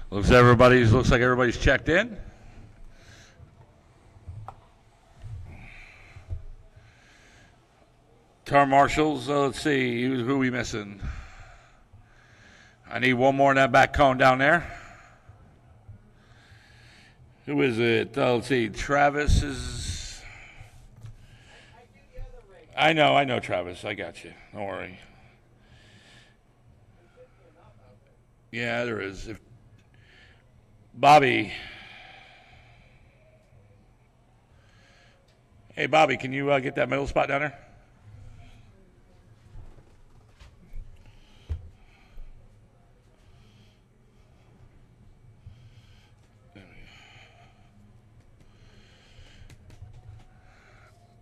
Speaker 1: Looks like everybody's checked in. Car marshals, let's see, who are we missing? I need one more in that back cone down there. Who is it? Let's see, Travis is... I know, Travis. I got you. Don't worry. Yeah, there is. Hey, Bobby, can you get that middle spot down there?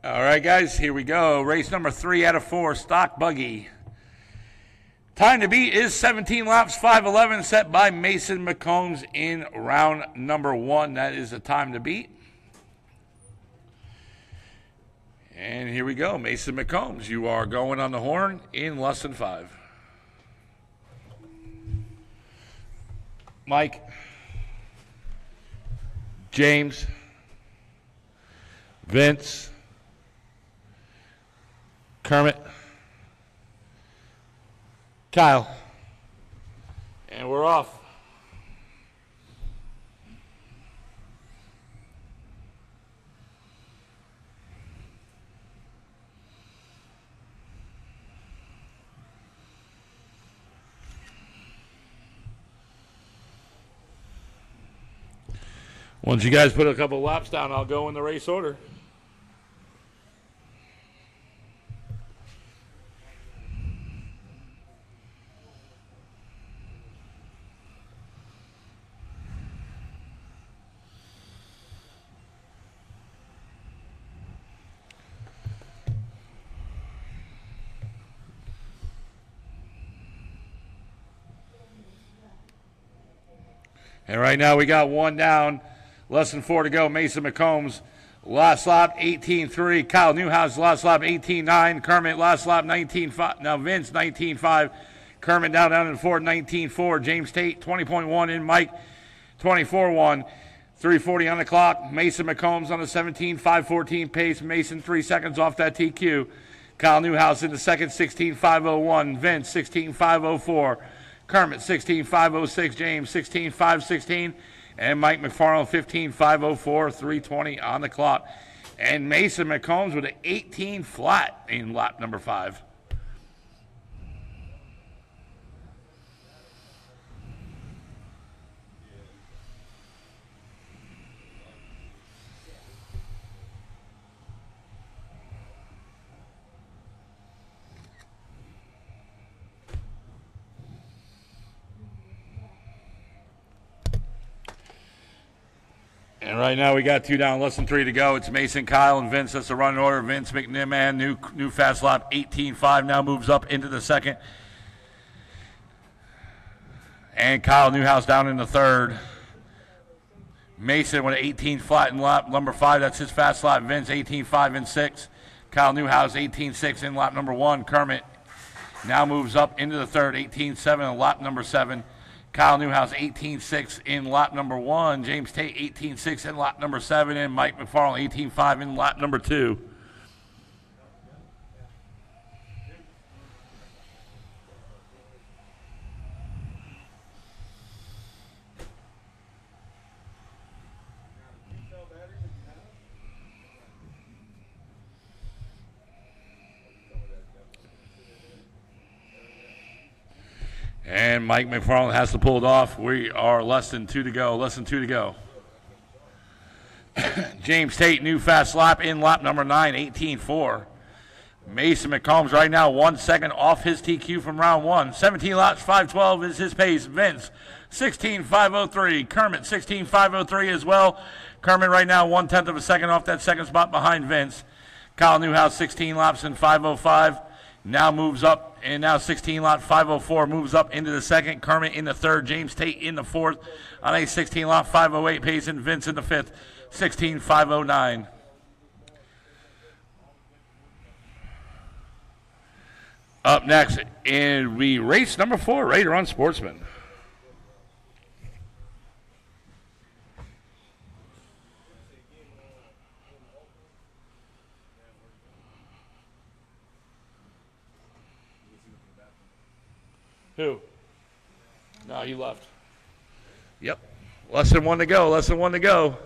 Speaker 1: All right, guys, here we go. Race number 3 out of 4, stock buggy. Time to beat is 17 laps, 5:11, set by Mason McCombs in round number 1. That is the time to beat. And here we go. Mason McCombs, you are going on the horn in less than 5. Mike, James, Vince, Kermit, Kyle, and we're off. Once you guys put a couple laps down, I'll go in the race order. And right now we got one down. Less than 4 to go. Mason McCombs, last lap 18.3. Kyle Newhouse, last lap 18.9. Kermit, last lap 19.5. Now Vince, 19.5. Kermit down in 4, 19.4. James Tate, 20.1. And Mike, 24.1. 3:40 on the clock. Mason McCombs on the 17, 5:14 pace. Mason 3 seconds off that TQ. Kyle Newhouse in the second, 16.501. Vince, 16.504. Kermit, 16.506. James, 16.516. And Mike McFarland, 15.504, 3:20 on the clock. And Mason McCombs with an 18 flat in lap number 5. And right now we got 2 down, less than 3 to go. It's Mason, Kyle, and Vince. That's the running order. Vince McNiman, new fast lap, 18.5, now moves up into the second. And Kyle Newhouse down in the third. Mason with an 18 flat in lap number 5. That's his fast lap. Vince, 18.5 in 6. Kyle Newhouse, 18.6 in lap number 1. Kermit now moves up into the third, 18.7 in lap number 7. Kyle Newhouse, 18.6 in lap number 1. James Tate, 18.6 in lap number 7. And Mike McFarland, 18.5 in lap number 2. And Mike McFarland has to pull it off. We are less than 2 to go. Less than 2 to go. James Tate, new fast lap in lap number 9, 18.4. Mason McCombs right now 1 second off his TQ from round 1. 17 laps, 5:12 is his pace. Vince, 16.503. Kermit, 16.503 as well. Kermit right now 1/10 of a second off that second spot behind Vince. Kyle Newhouse, 16 laps in 5:05. Now moves up, and now 16 lap 5:04 moves up into the second. Kermit in the third. James Tate in the fourth on a 16 lap 5:08 pace, and Vince in the fifth, 16.509. Up next, and we race number 4, Raider on Sportsman. Who? No, he left. Yep. Less than 1 to go. Less than 1 to go.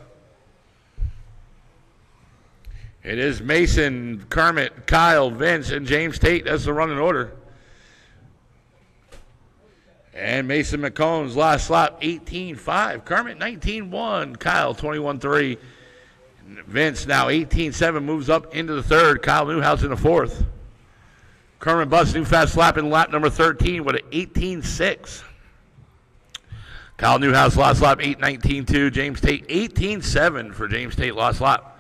Speaker 1: It is Mason, Kermit, Kyle, Vince, and James Tate. That's the running order. And Mason McCombs, last lap, 18.5. Kermit, 19.1. Kyle, 21.3. Vince now 18-7 moves up into the third. Kyle Newhouse in the fourth. Kermit Butts, new fast lap in lap number 13 with an 18-6. Kyle Newhouse lost lap 8:19.2. James Tate 18-7 for James Tate lost lap,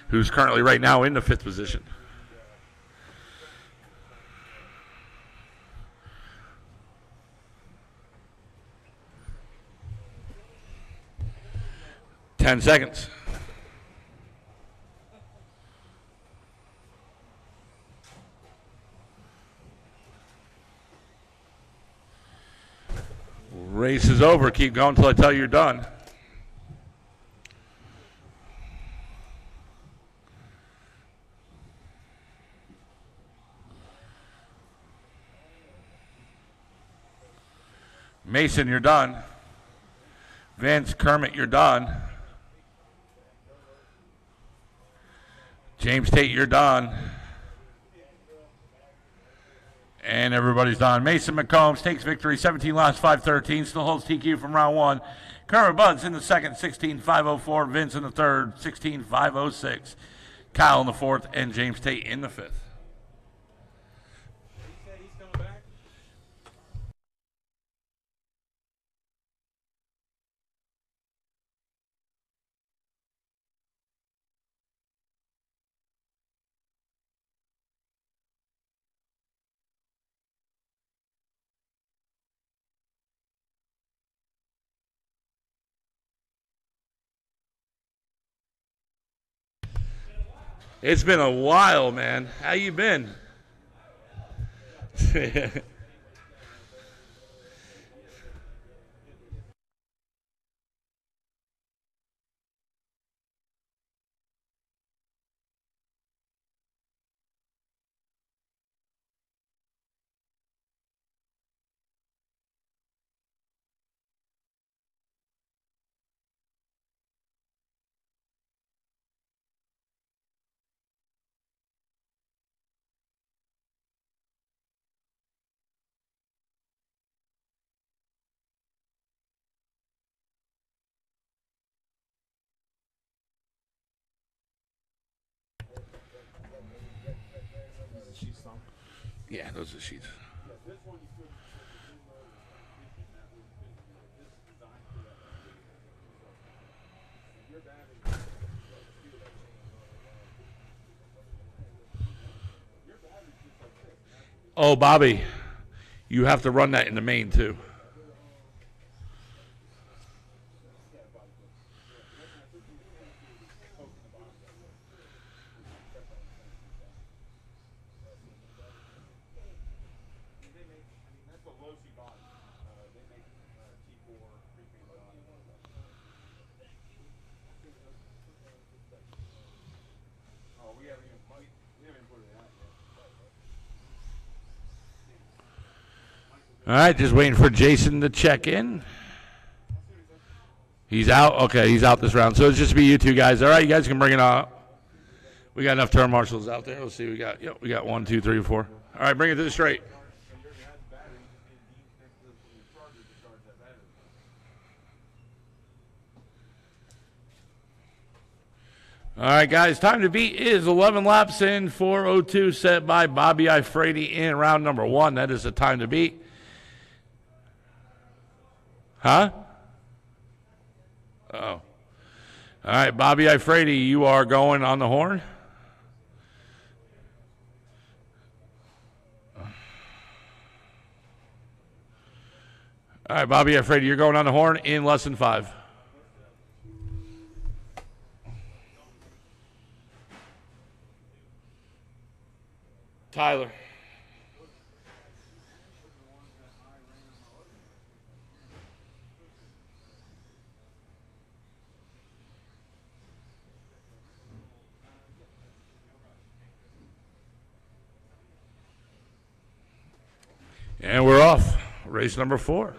Speaker 1: who's currently right now in the fifth position. Ten seconds. Race is over. Keep going until I tell you you're done. Mason, you're done. Vince, Kermit, you're done. James Tate, you're done. And everybody's done. Mason McCombs takes victory, 17 laps, 5:13. Still holds TQ from round one. Kermit Buds in the second, 16.504. Vince in the third, 16.506. Kyle in the fourth, and James Tate in the fifth. It's been a while, man. How you been? Yeah, those are sheets. Oh, Bobby, you have to run that in the main, too. All right, just waiting for Jason to check in. He's out? Okay, he's out this round. So it's just be you two guys. All right, you guys can bring it on. We got enough turn marshals out there. Let's see. We got 1, 2, 3, 4. All right, bring it to the straight. All right, guys, time to beat is 11 laps in 4:02 set by Bobby Ifrady in round number 1. That is the time to beat. Huh? Oh. All right, Bobby Ifrady, you are going on the horn. All right, Bobby Ifrady, you're going on the horn in less than 5. Tyler. And we're off. Race number 4.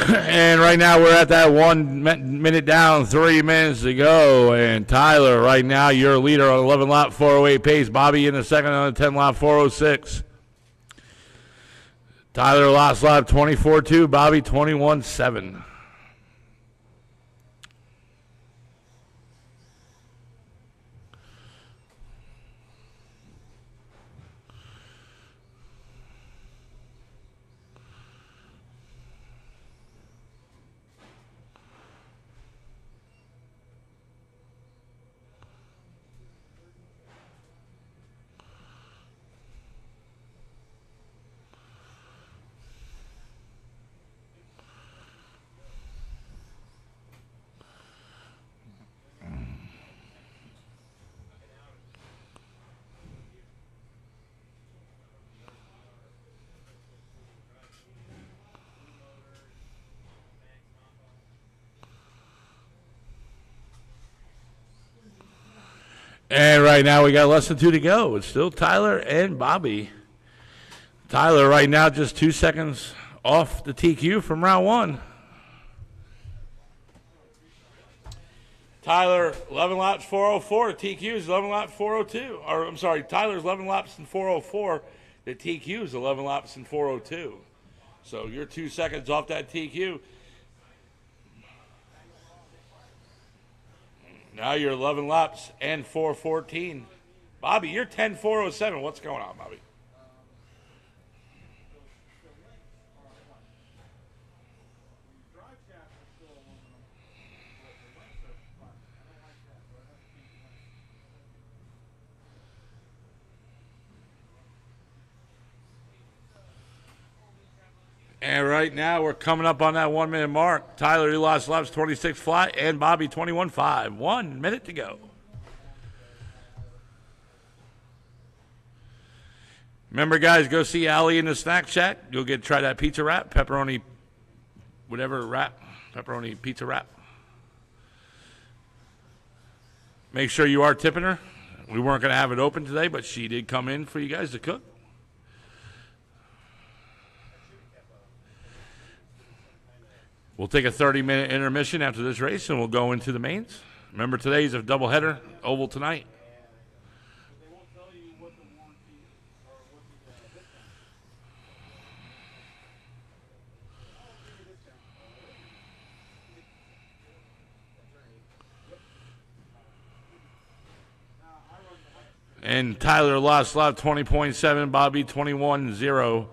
Speaker 1: And right now we're at that 1 minute down, 3 minutes to go. And Tyler, right now you're leader on 11 lap 408 pace. Bobby in the second on the 10 lap 406. Tyler last lap 24-2. Bobby 21-7. And right now we got less than 2 to go. It's still Tyler and Bobby. Tyler right now just 2 seconds off the TQ from round 1. Tyler, 11 laps, 404. TQ is 11 laps, 402. Or, I'm sorry, Tyler's 11 laps and 404. The TQ is 11 laps and 402. So you're 2 seconds off that TQ. Now you're 11 laps and 414. Bobby, you're 10-407. What's going on, Bobby? And right now we're coming up on that 1 minute mark. Tyler, you lost laps 26 flat, and Bobby 21.5. 1 minute to go. Remember, guys, go see Allie in the snack shack. Go try that pizza wrap, pepperoni, whatever wrap, pepperoni pizza wrap. Make sure you are tipping her. We weren't going to have it open today, but she did come in for you guys to cook. We'll take a 30-minute intermission after this race, and we'll go into the mains. Remember, today's a doubleheader, oval tonight. And Tyler lost lap 20.7, Bobby 21-0.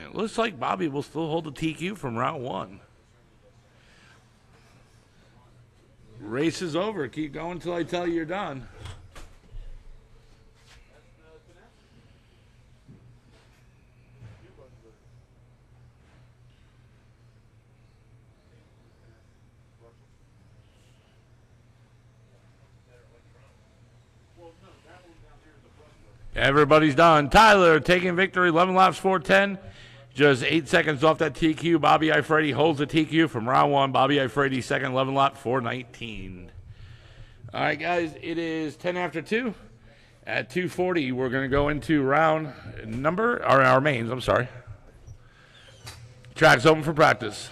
Speaker 1: It looks like Bobby will still hold the TQ from round 1. Race is over. Keep going until I tell you you're done. Everybody's done. Tyler taking victory, 11 laps, 410. Just 8 seconds off that TQ. Bobby Ifredi holds the TQ from round 1. Bobby Ifredi second, 11 lap, 419. All right, guys, it is 10 after 2. At 2:40, we're going to go into round number, or our mains, I'm sorry. Track's open for practice.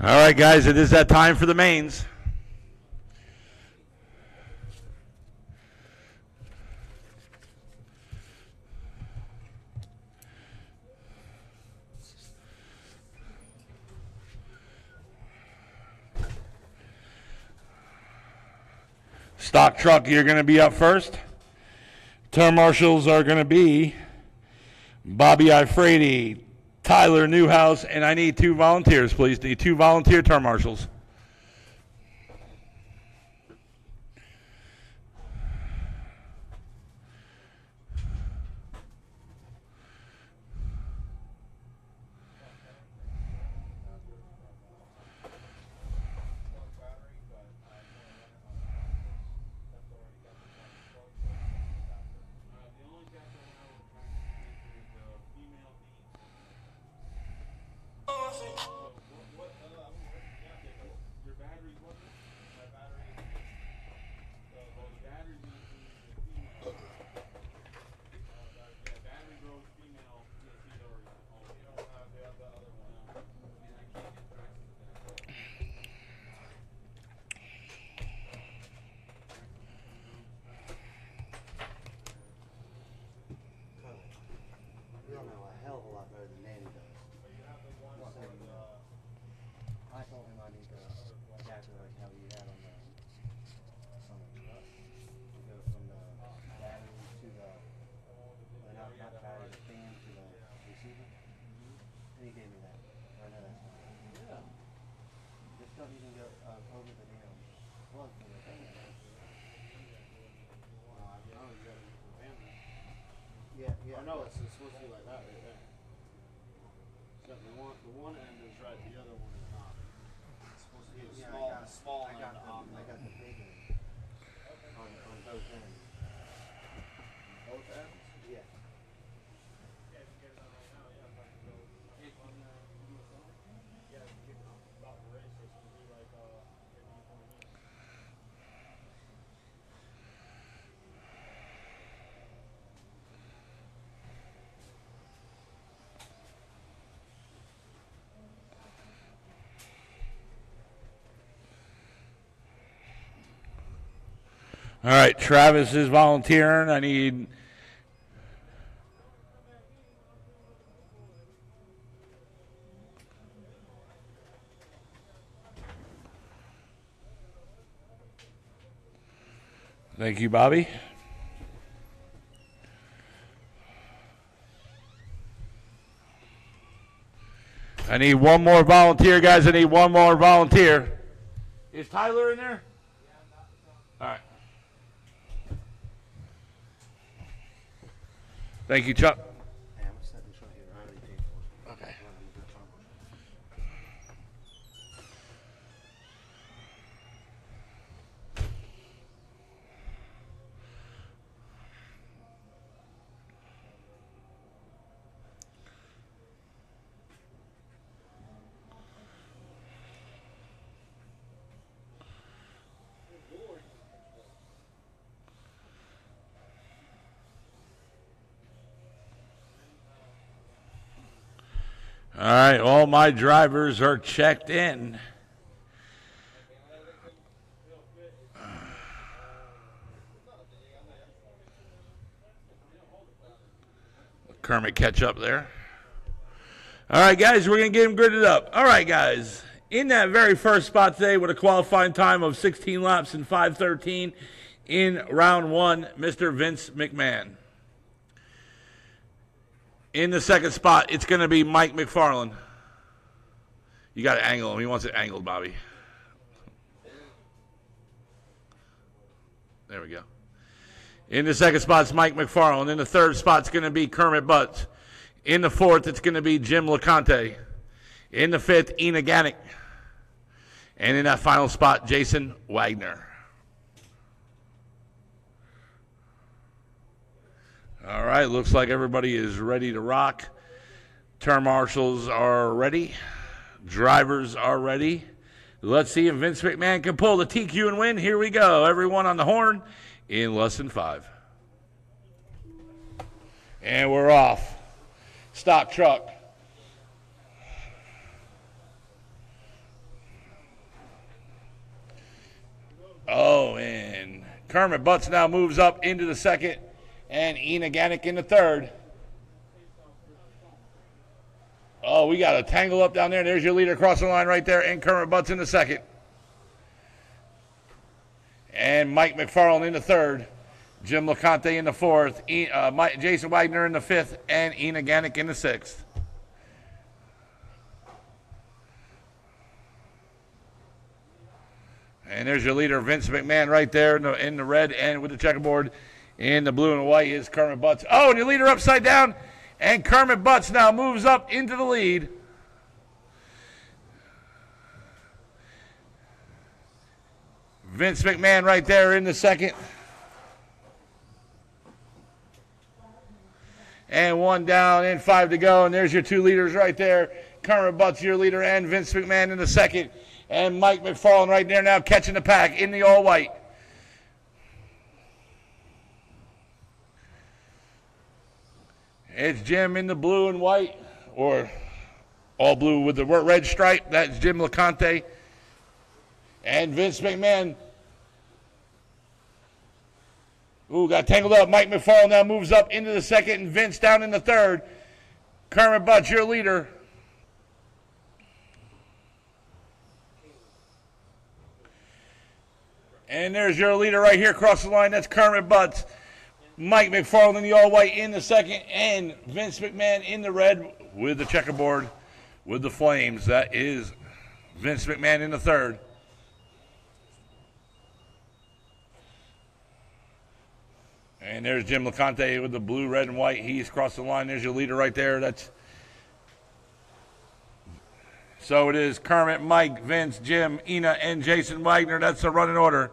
Speaker 1: All right, guys, it is that time for the mains. Stock truck, you're going to be up first. Turn marshals are going to be Bobby Ifrady, Tyler Newhouse, and I need 2 volunteers, please. Need 2 volunteer turn marshals.
Speaker 3: You don't know a hell of a lot better than Nanny does. I told him I need to exactly like how you had on the truck. You go from the battery to the not battery, the fan to the receiver. And he gave me that. I know that's not right. Yeah. Just don't even go over the damn plug for the fan. Yeah, yeah.
Speaker 4: Oh no, it's supposed to be like that right there. Except the one end is right, the other one is not. It's supposed to be a small end on
Speaker 3: I got the big end on both ends.
Speaker 4: both ends.
Speaker 3: Yeah.
Speaker 1: All right, Travis is volunteering. I need Thank you, Bobby. I need one more volunteer, guys. I need one more volunteer. Is Tyler in there? All right. Thank you, Chuck.
Speaker 3: Hey, I'm gonna set this right here. I already paid for it.
Speaker 1: Okay. All right, all my drivers are checked in. Kermit catch up there. All right, guys, we're going to get him gridded up. All right, guys, in that very first spot today with a qualifying time of 16 laps and 5:13 in round one, Mr. Vince McMahon. In the second spot, it's going to be Mike McFarland. You got to angle him. He wants it angled, Bobby. There we go. In the second spot, it's Mike McFarland. In the third spot, it's going to be Kermit Butts. In the fourth, it's going to be Jim LeConte. In the fifth, Ina Gannick. And in that final spot, Jason Wagner. All right, looks like everybody is ready to rock. Turn marshals are ready. Drivers are ready. Let's see if Vince McMahon can pull the TQ and win. Here we go. Everyone on the horn in less than 5. And we're off. Stock truck. Kermit Butts now moves up into the second, and Ina Ganick in the third. Oh, we got a tangle up down there. There's your leader crossing the line right there, and Kermit Butts in the second. And Mike McFarland in the third. Jim LeConte in the fourth. Jason Wagner in the fifth, and Ina Ganick in the sixth. And there's your leader, Vince McMahon, right there in the red and with the checkerboard. In the blue and white is Kermit Butts. Oh, and your leader upside down. And Kermit Butts now moves up into the lead. Vince McMahon right there in the second. And one down and 5 to go. And there's your two leaders right there. Kermit Butts, your leader, and Vince McMahon in the second. And Mike McFarland right there now catching the pack in the all-white. It's Jim in the blue and white, or all blue with the red stripe. That's Jim LeConte. And Vince McMahon. Ooh, got tangled up. Mike McFarland now moves up into the second, and Vince down in the third. Kermit Butts, your leader. And there's your leader right here across the line. That's Kermit Butts. Mike McFarland in the all-white in the second, and Vince McMahon in the red with the checkerboard with the flames. That is Vince McMahon in the third. And there's Jim LeConte with the blue, red, and white. He's crossed the line. There's your leader right there. So it is Kermit, Mike, Vince, Jim, Ina, and Jason Wagner. That's the running order.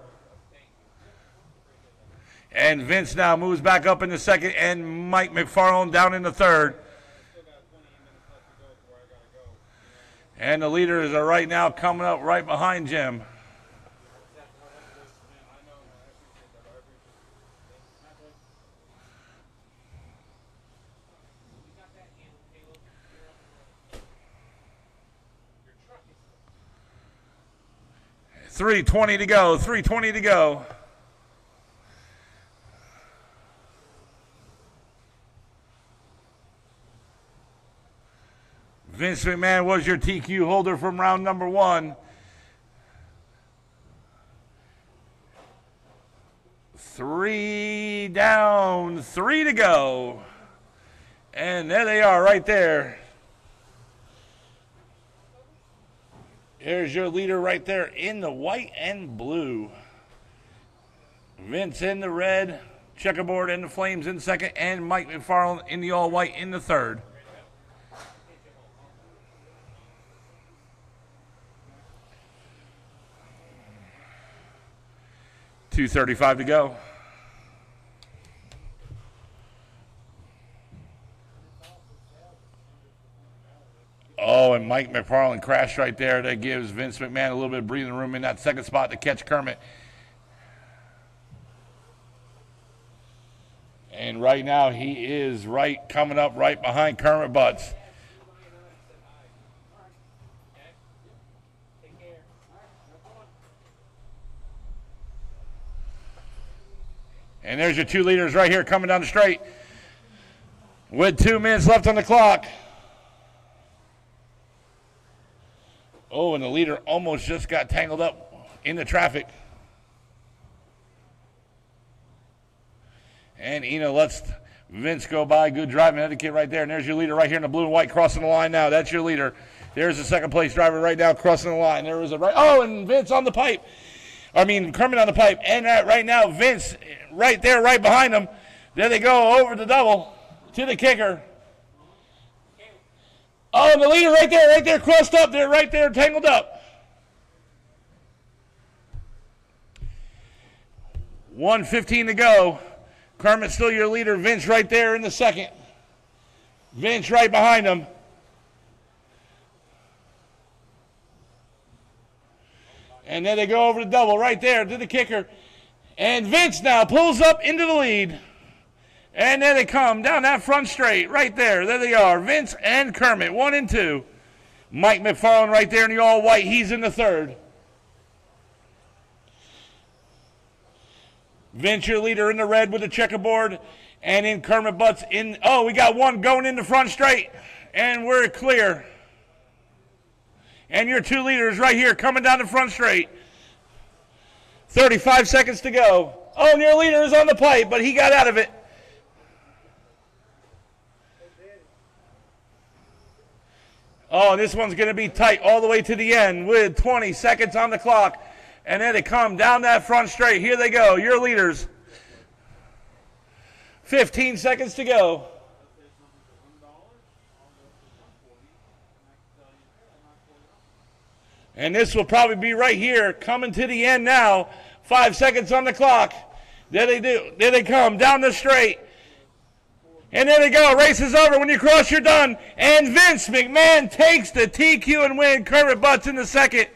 Speaker 1: And Vince now moves back up in the second, and Mike McFarland down in the third. And the leaders are right now coming up right behind Jim. $3:20 to go. 3:20 to go. Vince McMahon was your TQ holder from round number 1. 3 down, 3 to go. And there they are right there. There's your leader right there in the white and blue. Vince in the red, checkerboard and the flames in second, and Mike McFarland in the all-white in the third. $2:35 to go. Oh, and Mike McFarland crashed right there. That gives Vince McMahon a little bit of breathing room in that second spot to catch Kermit. And right now he is coming up right behind Kermit Butts. And there's your two leaders right here coming down the straight with 2 minutes left on the clock. Oh, and the leader almost just got tangled up in the traffic. And Ina lets Vince go by. Good driving etiquette right there. And there's your leader right here in the blue and white crossing the line now. That's your leader. There's the second place driver right now crossing the line. There is a right. Oh, and Vince on the pipe. Kermit on the pipe. And right now, Vince right there, right behind him. There they go over the double to the kicker. Oh, and the leader right there, crossed up there, right there, tangled up. 1:15 to go. Kermit's still your leader. Vince right there in the second. Vince right behind him. And then they go over the double right there to the kicker. And Vince now pulls up into the lead. And there they come down that front straight right there. There they are. Vince and Kermit, 1 and 2. Mike McFarland right there in the all-white. He's in the third. Vince, your leader in the red with the checkerboard. And in Kermit Butts in, oh, we got one going in the front straight. And we're clear. And your 2 leaders right here coming down the front straight. 35 seconds to go. Oh, and your leader is on the pipe, but he got out of it. Oh, this one's going to be tight all the way to the end with 20 seconds on the clock. And then they come down that front straight. Here they go, your leaders. 15 seconds to go. And this will probably be right here, coming to the end now. 5 seconds on the clock. There they do. There they come down the straight. And there they go. Race is over. When you cross, you're done. And Vince McMahon takes the TQ and win. Kermit Butts in the second.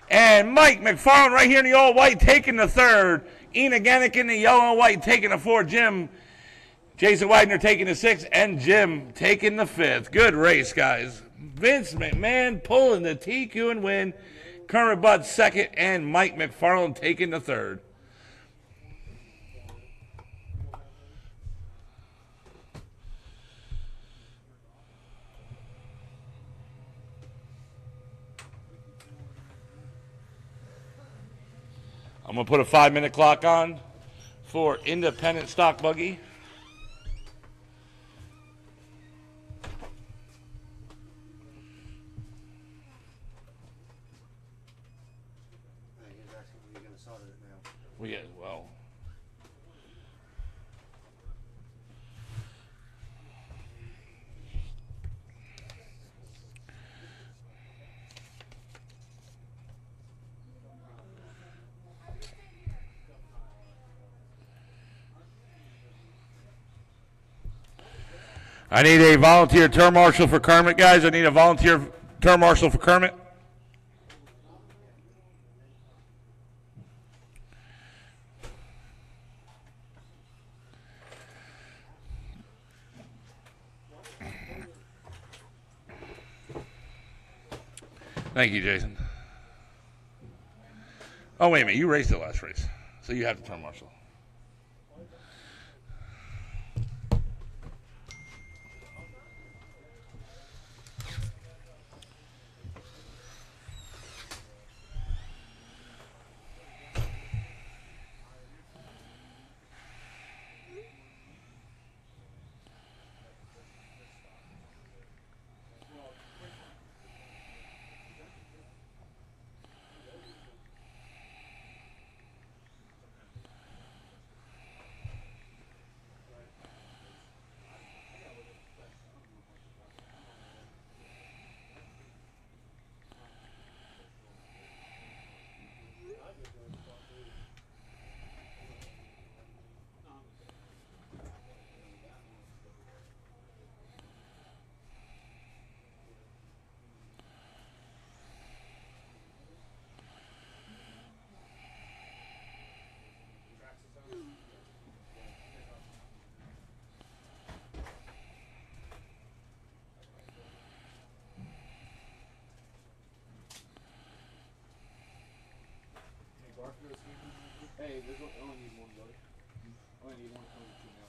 Speaker 1: And Mike McFarland right here in the all white taking the third. Ina Gannick in the yellow and white taking the fourth. Jason Widener taking the sixth. And Jim taking the fifth. Good race, guys. Vince McMahon pulling the TQ and win. Kermit Butts second. And Mike McFarland taking the third. I'm going to put a 5-minute clock on for independent stock buggy.
Speaker 3: He's asking when you're going to solder it now.
Speaker 1: Well, yeah, well. I need a volunteer term marshal for Kermit, guys. I need a volunteer term marshal for Kermit. Thank you, Jason. Oh, wait a minute. You raced the last race, so you have the term marshal.
Speaker 4: Hey, there's only need one, buddy. Only need one coming to now.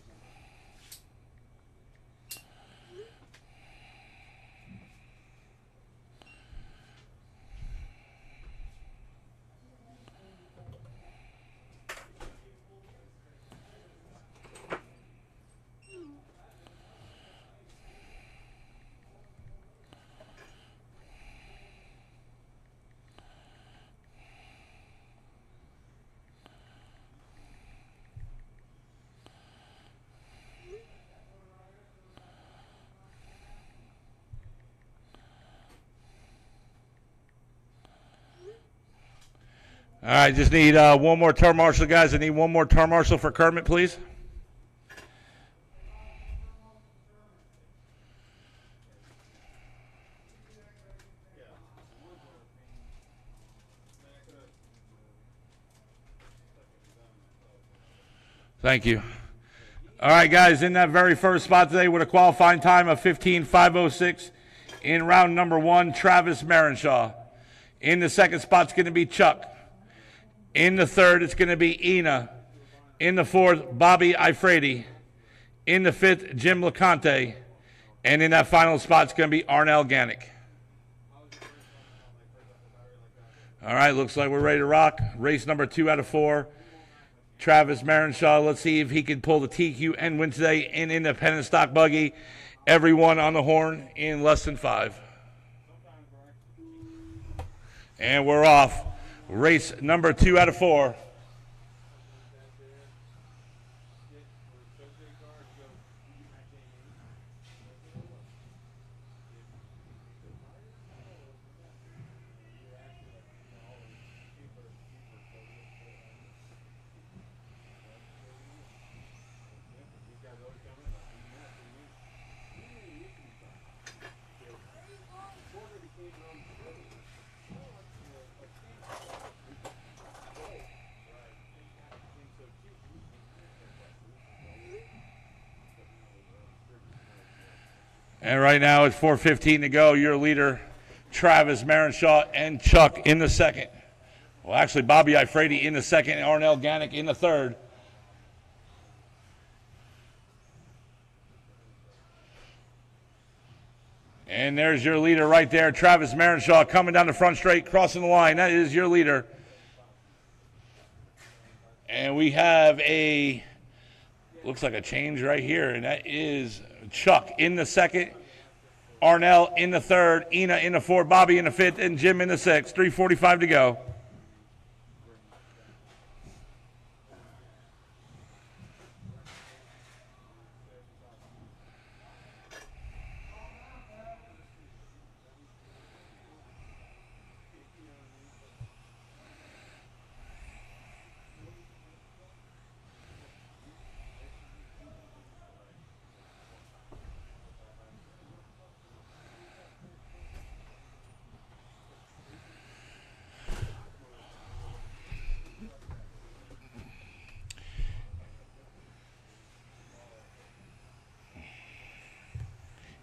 Speaker 1: All right, just need one more term marshal, guys. I need one more term marshal for Kermit, please. Thank you. All right, guys, in that very first spot today with a qualifying time of 15:506 in round number 1, Travis Marenshaw. In the second spot's going to be Chuck. In the third, it's going to be Ina. In the fourth, Bobby Ifredi. In the fifth, Jim LeConte. And in that final spot, it's going to be Arnell Gannick. All right, looks like we're ready to rock. Race number 2 out of 4. Travis Marenshaw, let's see if he can pull the TQN win today in independent stock buggy. Everyone on the horn in less than 5. And we're off. Race number 2 out of 4. And right now it's 4:15 to go. Your leader, Travis Marenshaw and Chuck in the second. Well, actually, Bobby Ifredi in the second, and Arnell Gannick in the third. And there's your leader right there, Travis Marenshaw, coming down the front straight, crossing the line. That is your leader. And we have looks like a change right here, and that is Chuck in the second, Arnell in the third, Ina in the fourth, Bobby in the fifth, and Jim in the sixth. 3:45 to go.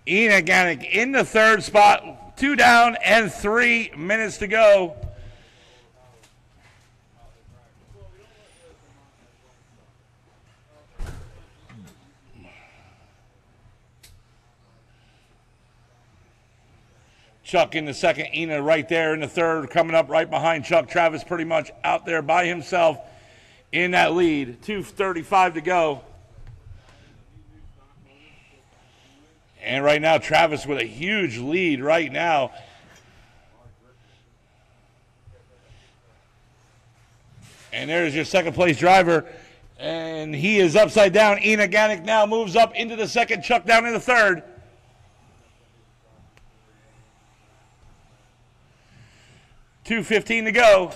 Speaker 1: Ina Gannick in the third spot, 2 down and 3 minutes to go. Chuck in the second, Ina right there in the third, coming up right behind Chuck. Travis pretty much out there by himself in that lead. 2:35 to go. And right now, Travis with a huge lead right now. And there's your second place driver. And he is upside down. Ina Gannick now moves up into the second. Chuck down in the third. $2:15 to go.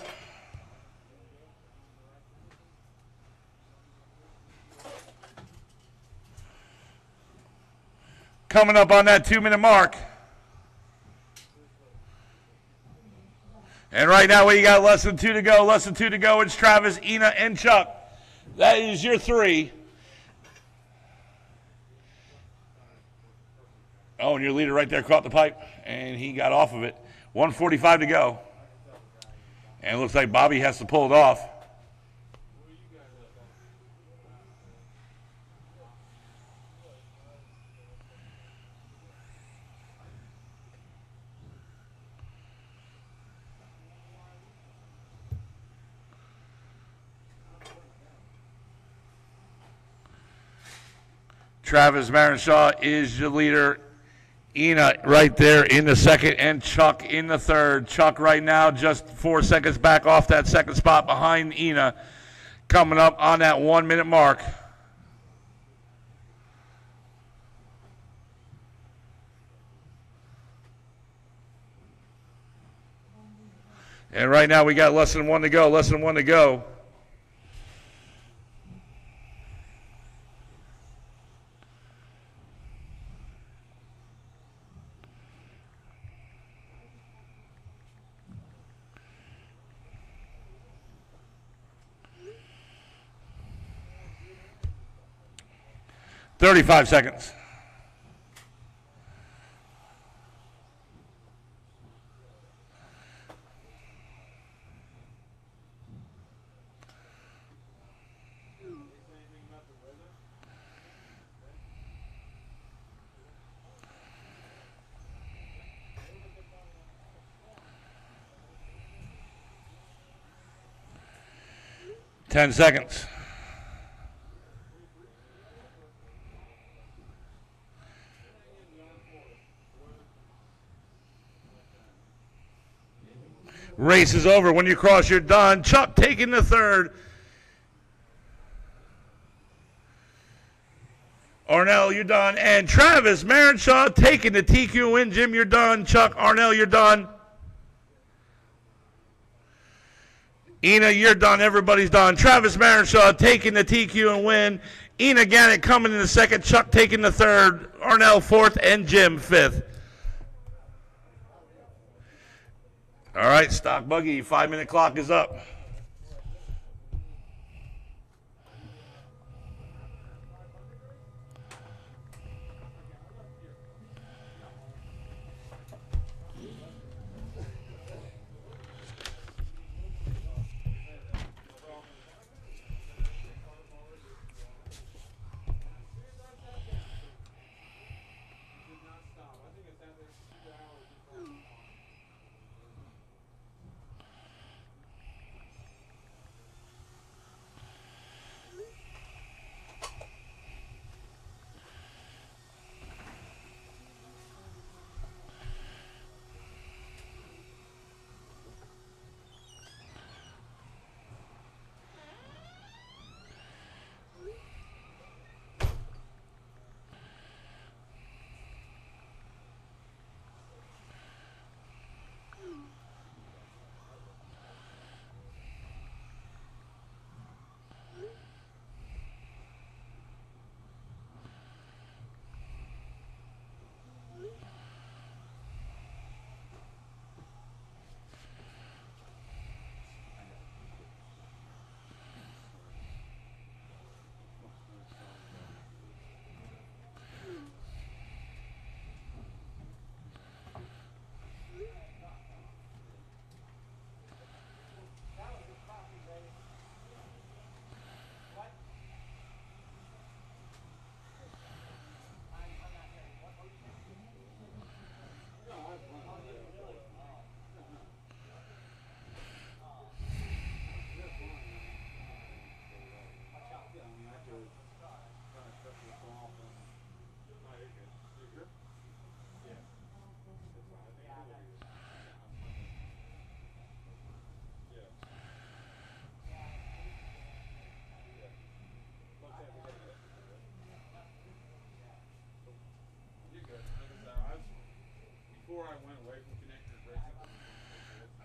Speaker 1: Coming up on that 2-minute mark. And right now we got less than 2 to go. Less than 2 to go. It's Travis, Ina, and Chuck. That is your 3. Oh, and your leader right there caught the pipe, and he got off of it. 1:45 to go. And it looks like Bobby has to pull it off. Travis Marenshaw is your leader. Ina right there in the second, and Chuck in the third. Chuck right now just 4 seconds back off that second spot behind Ina, coming up on that 1-minute mark. And right now we got less than 1 to go, less than 1 to go. $35 seconds. 10 seconds. Race is over. When you cross, you're done. Chuck taking the third. Arnell, you're done. And Travis Marenshaw taking the TQ win. Jim, you're done. Chuck, Arnell, you're done. Ina, you're done. Everybody's done. Travis Marenshaw taking the TQ and win. Ina Gannett coming in the second. Chuck taking the third. Arnell fourth. And Jim fifth. All right, stock buggy. 5-minute clock is up.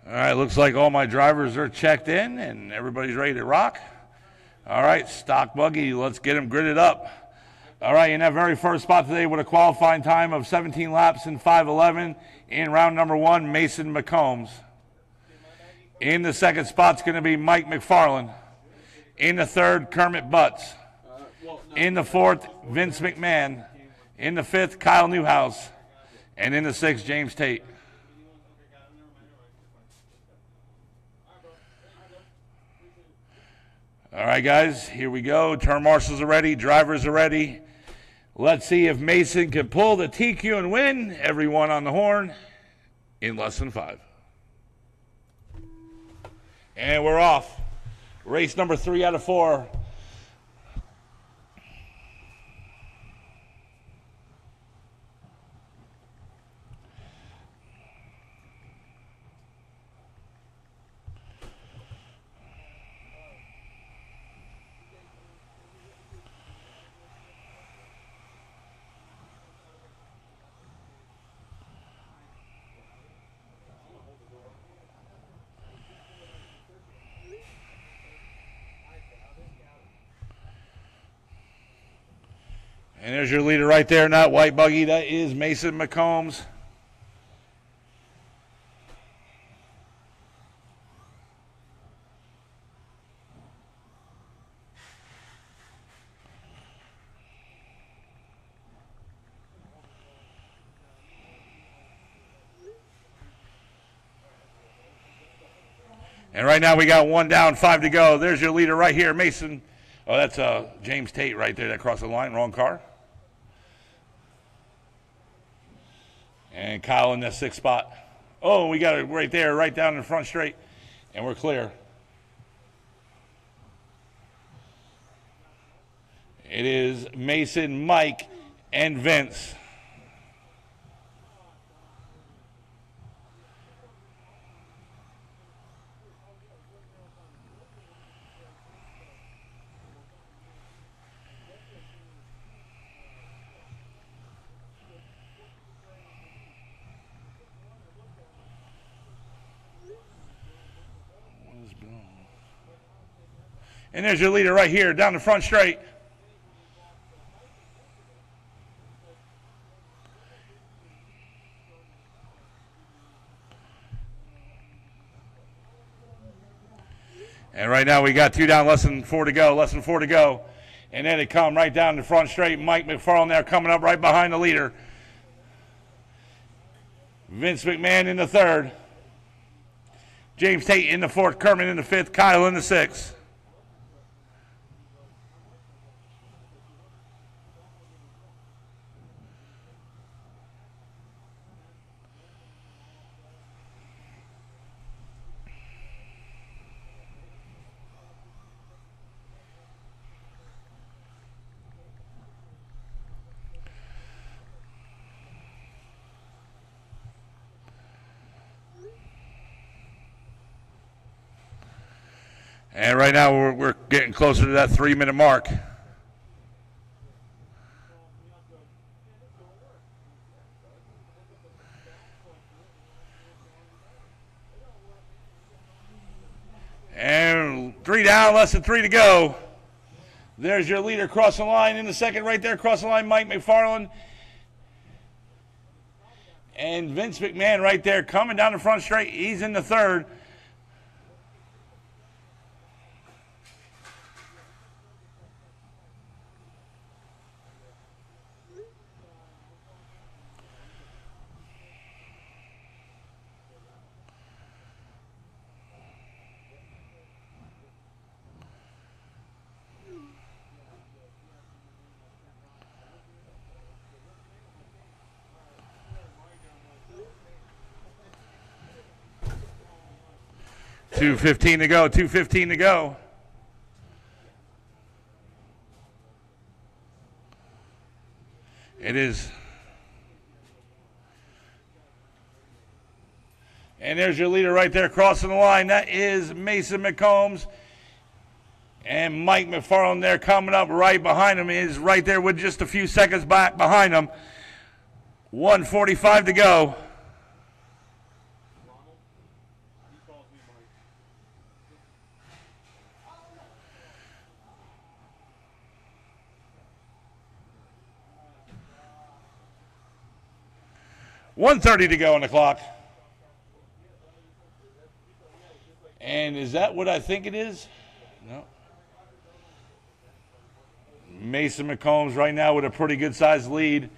Speaker 1: All right, looks like all my drivers are checked in and everybody's ready to rock. All right, stock buggy, let's get them gridded up. All right, in that very first spot today with a qualifying time of 17 laps and 5:11 in round number 1, Mason McCombs. In the second spot's going to be Mike McFarland. In the third, Kermit Butts. In the fourth, Vince McMahon. In the fifth, Kyle Newhouse. And in the sixth, James Tate. All right, guys, here we go. Turn marshals are ready. Drivers are ready. Let's see if Mason can pull the TQ and win. Everyone on the horn in less than 5. And we're off. Race number 3 out of 4. And there's your leader right there in that white buggy. That is Mason McCombs. And right now we got 1 down, 5 to go. There's your leader right here, Mason. Oh, that's James Tate right there that crossed the line. Wrong car. And Kyle in that 6th spot. Oh, we got it right there, right down in the front straight. And we're clear. It is Mason, Mike, and Vince. And there's your leader right here, down the front straight. And right now we got 2 down, less than 4 to go. And then they come right down the front straight. Mike McFarland there coming up right behind the leader. Vince McMahon in the 3rd. James Tate in the 4th. Kermit in the 5th. Kyle in the 6th. And right now we're getting closer to that 3-minute mark. And 3 down, less than 3 to go. There's your leader crossing the line in the 2nd right there, crossing the line, Mike McFarland. And Vince McMahon right there coming down the front straight. He's in the 3rd. $2:15 to go. 2:15 to go. It is. And there's your leader right there crossing the line. That is Mason McCombs. And Mike McFarland there coming up right behind him. He is right there with just a few seconds back behind him. 1:45 to go. $1:30 to go on the clock. And is that what I think it is? No. Mason McCombs right now with a pretty good sized lead.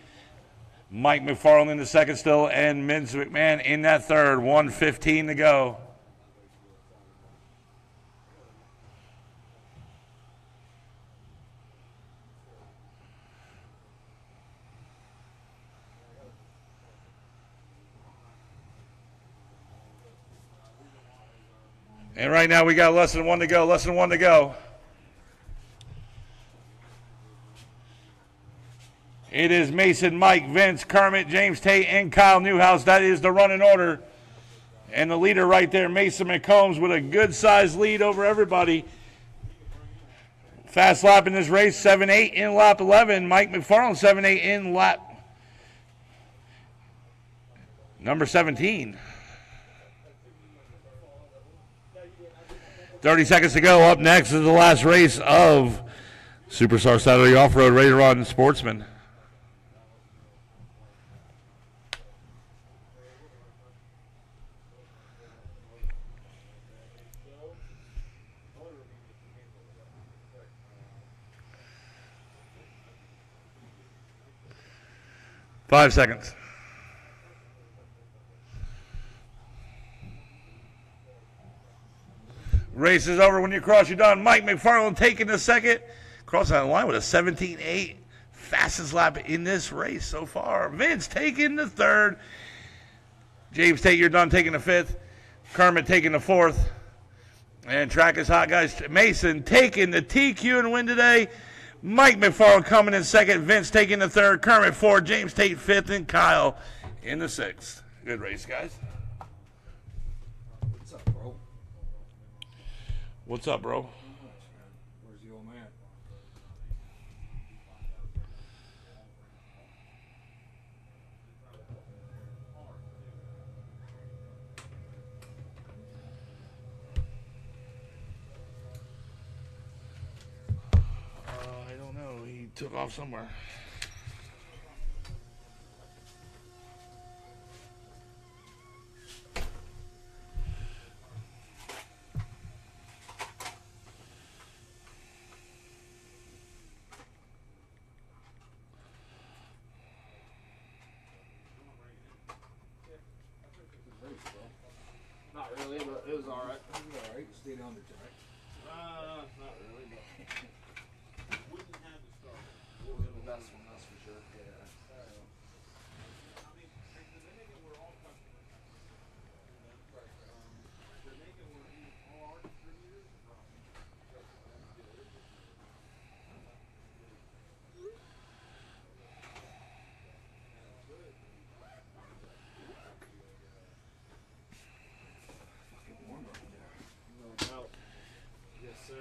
Speaker 1: Mike McFarland in the 2nd still, and Vince McMahon in that 3rd. 1:15 to go. And right now we got less than 1 to go. It is Mason, Mike, Vince, Kermit, James Tate, and Kyle Newhouse. That is the running order. And the leader right there, Mason McCombs, with a good-sized lead over everybody. Fast lap in this race, 7-8 in lap 11. Mike McFarland, 7-8 in lap number 17. 30 seconds to go. Up next is the last race of Superstar Saturday Off-Road Ready to Run Sportsman. Five seconds. Race is over. When you cross, you're done. Mike McFarland taking the 2nd. Crossing that line with a 17-8. Fastest lap in this race so far. Vince taking the 3rd. James Tate, you're done taking the 5th. Kermit taking the 4th. And track is hot, guys. Mason taking the TQ and win today. Mike McFarland coming in second. Vince taking the third. Kermit fourth. James Tate fifth. And Kyle in the sixth. Good race, guys.
Speaker 6: What's up, bro?
Speaker 1: What's up, bro?
Speaker 6: Where's the old man?
Speaker 1: I don't know. He took off somewhere.
Speaker 4: Not really, but it was alright.
Speaker 6: Alright, stayed under tonight.
Speaker 4: Not really, but wouldn't have the start. It wasn't the best one, that's for sure. Yeah. No doubt. Yes, sir.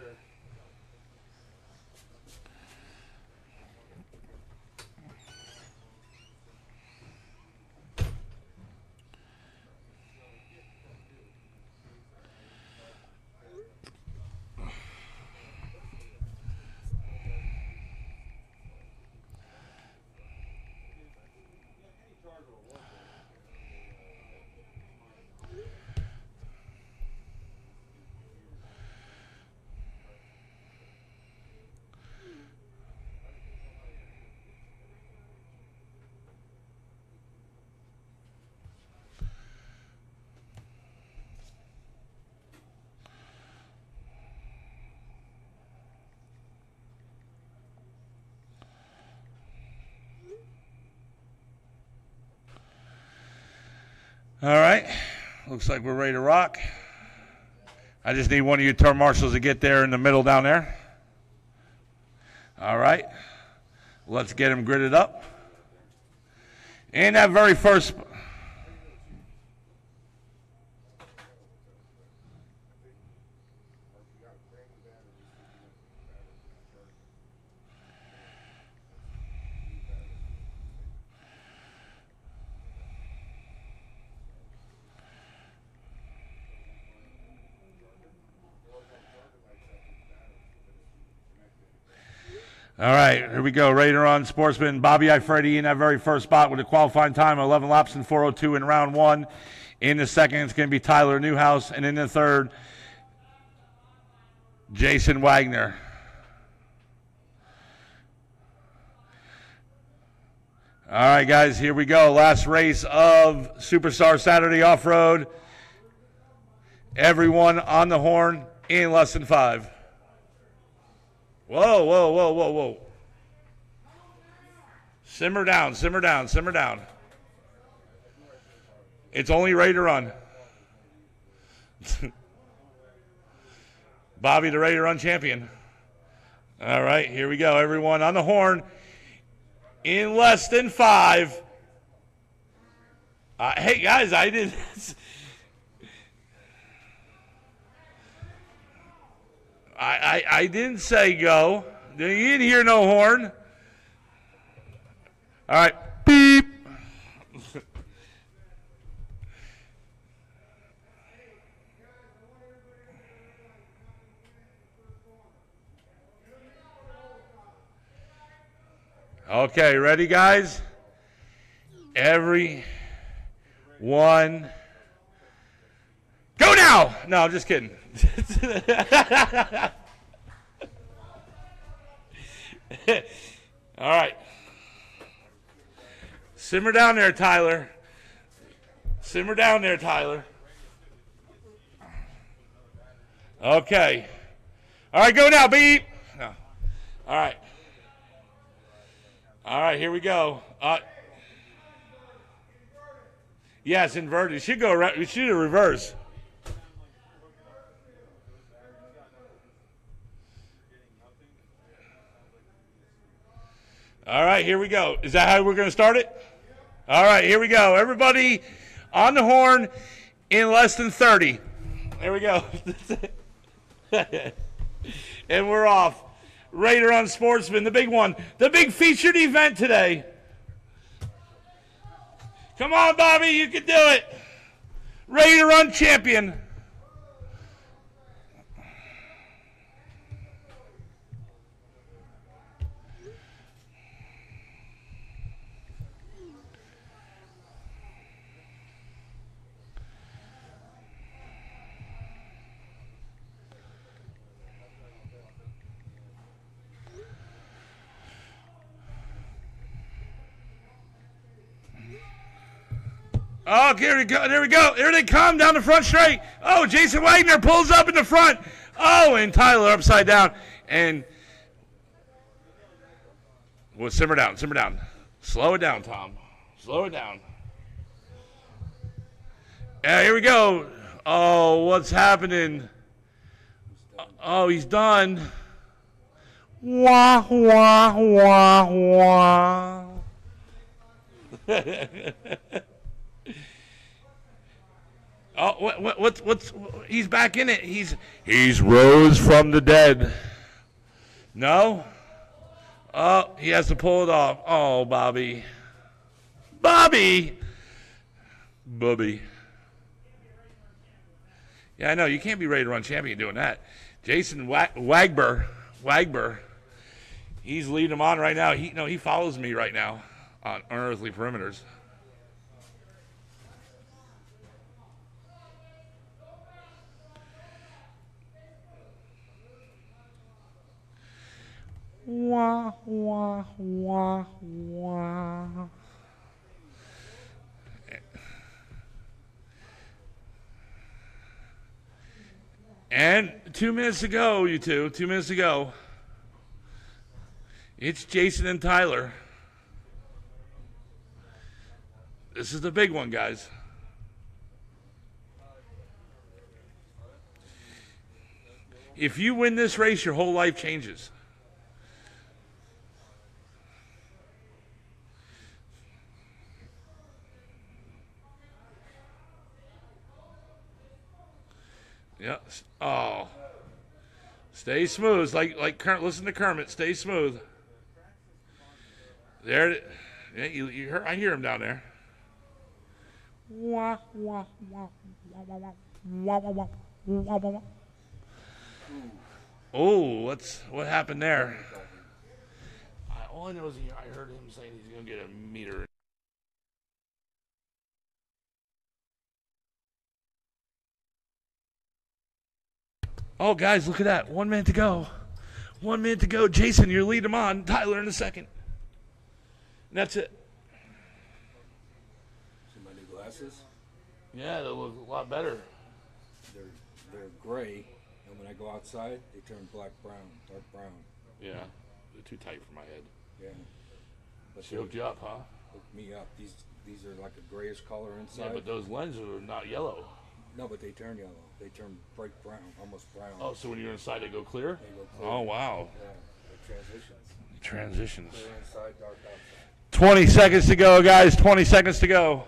Speaker 1: All right. Looks like we're ready to rock. I just need one of you turn marshals to get there in the middle down there. All right. Let's get him gridded up. And that very first... All right, here we go. Raider on Sportsman. Bobby I. Freddy in that very first spot with a qualifying time of 11 laps and 4:02 in round one. In the second, it's going to be Tyler Newhouse. And in the third, Jason Wagner. All right, guys, here we go. Last race of Superstar Saturday Off-Road. Everyone on the horn in less than 5. Whoa, whoa, whoa, whoa, whoa. Simmer down, simmer down, simmer down. It's only ready to run. Bobby, the ready to run champion. All right, here we go. Everyone on the horn in less than 5. Hey, guys, I did... I didn't say go. You didn't hear no horn. All right. Beep. Okay, ready, guys? Everyone. Go now! No, I'm just kidding. All right. Simmer down there, Tyler. Simmer down there, Tyler. Okay. All right, go now, beep. No. All right. All right, here we go. Yes, inverted. It should go right. We should do reverse. All right, here we go. Is that how we're going to start it? All right, here we go. Everybody on the horn in less than 30. There we go. And we're off. Raider on Sportsman, the big one. The big featured event today. Come on, Bobby, you can do it. Ready to run champion. Oh, here we go. There we go. There they come down the front straight. Oh, Jason Wagner pulls up in the front. Oh, and Tyler upside down. And well, simmer down, simmer down. Slow it down, Tom. Slow it down. Yeah, here we go. Oh, what's happening? Oh, he's done. Wah, wah, wah, wah. Oh, what's he's back in it. He's rose from the dead. No? Oh, he has to pull it off. Oh, Bobby. Bobby. Yeah, I know. You can't be ready to run champion doing that. Jason Wagber. He's leading him on right now. He follows me right now on Unearthly Perimeters. Wah, wah, wah, wah. And 2 minutes to go, you two. 2 minutes to go. It's Jason and Tyler. This is the big one, guys. If you win this race, your whole life changes. Yeah. Oh. Stay smooth. Like listen to Kermit. Stay smooth. There. Yeah, you heard, I hear him down there. Wah, wah, wah, wah, wah, wah, wah, wah, wah, wah. Oh, what happened there? All I know is I heard him saying he's going to get a meter. Oh, guys, look at that. 1 minute to go. 1 minute to go. Jason, you're leading him on. Tyler in a second. And that's it.
Speaker 6: See my new glasses?
Speaker 1: Yeah, they look a lot better.
Speaker 6: They're gray, and when I go outside, they turn dark brown.
Speaker 1: Yeah, they're too tight for my head.
Speaker 6: Yeah. But
Speaker 1: She hooked you up, huh?
Speaker 6: hooked me up. These are like a grayish color inside.
Speaker 1: Yeah, but those lenses are not yellow.
Speaker 6: No, but they turn yellow. They turn bright brown, almost brown.
Speaker 1: Oh, so when you're inside, they go clear?
Speaker 6: They go clear.
Speaker 1: Oh, wow.
Speaker 6: Yeah, they're transitions.
Speaker 1: Transitions.
Speaker 6: Clear inside, dark outside.
Speaker 1: 20 seconds to go, guys. 20 seconds to go.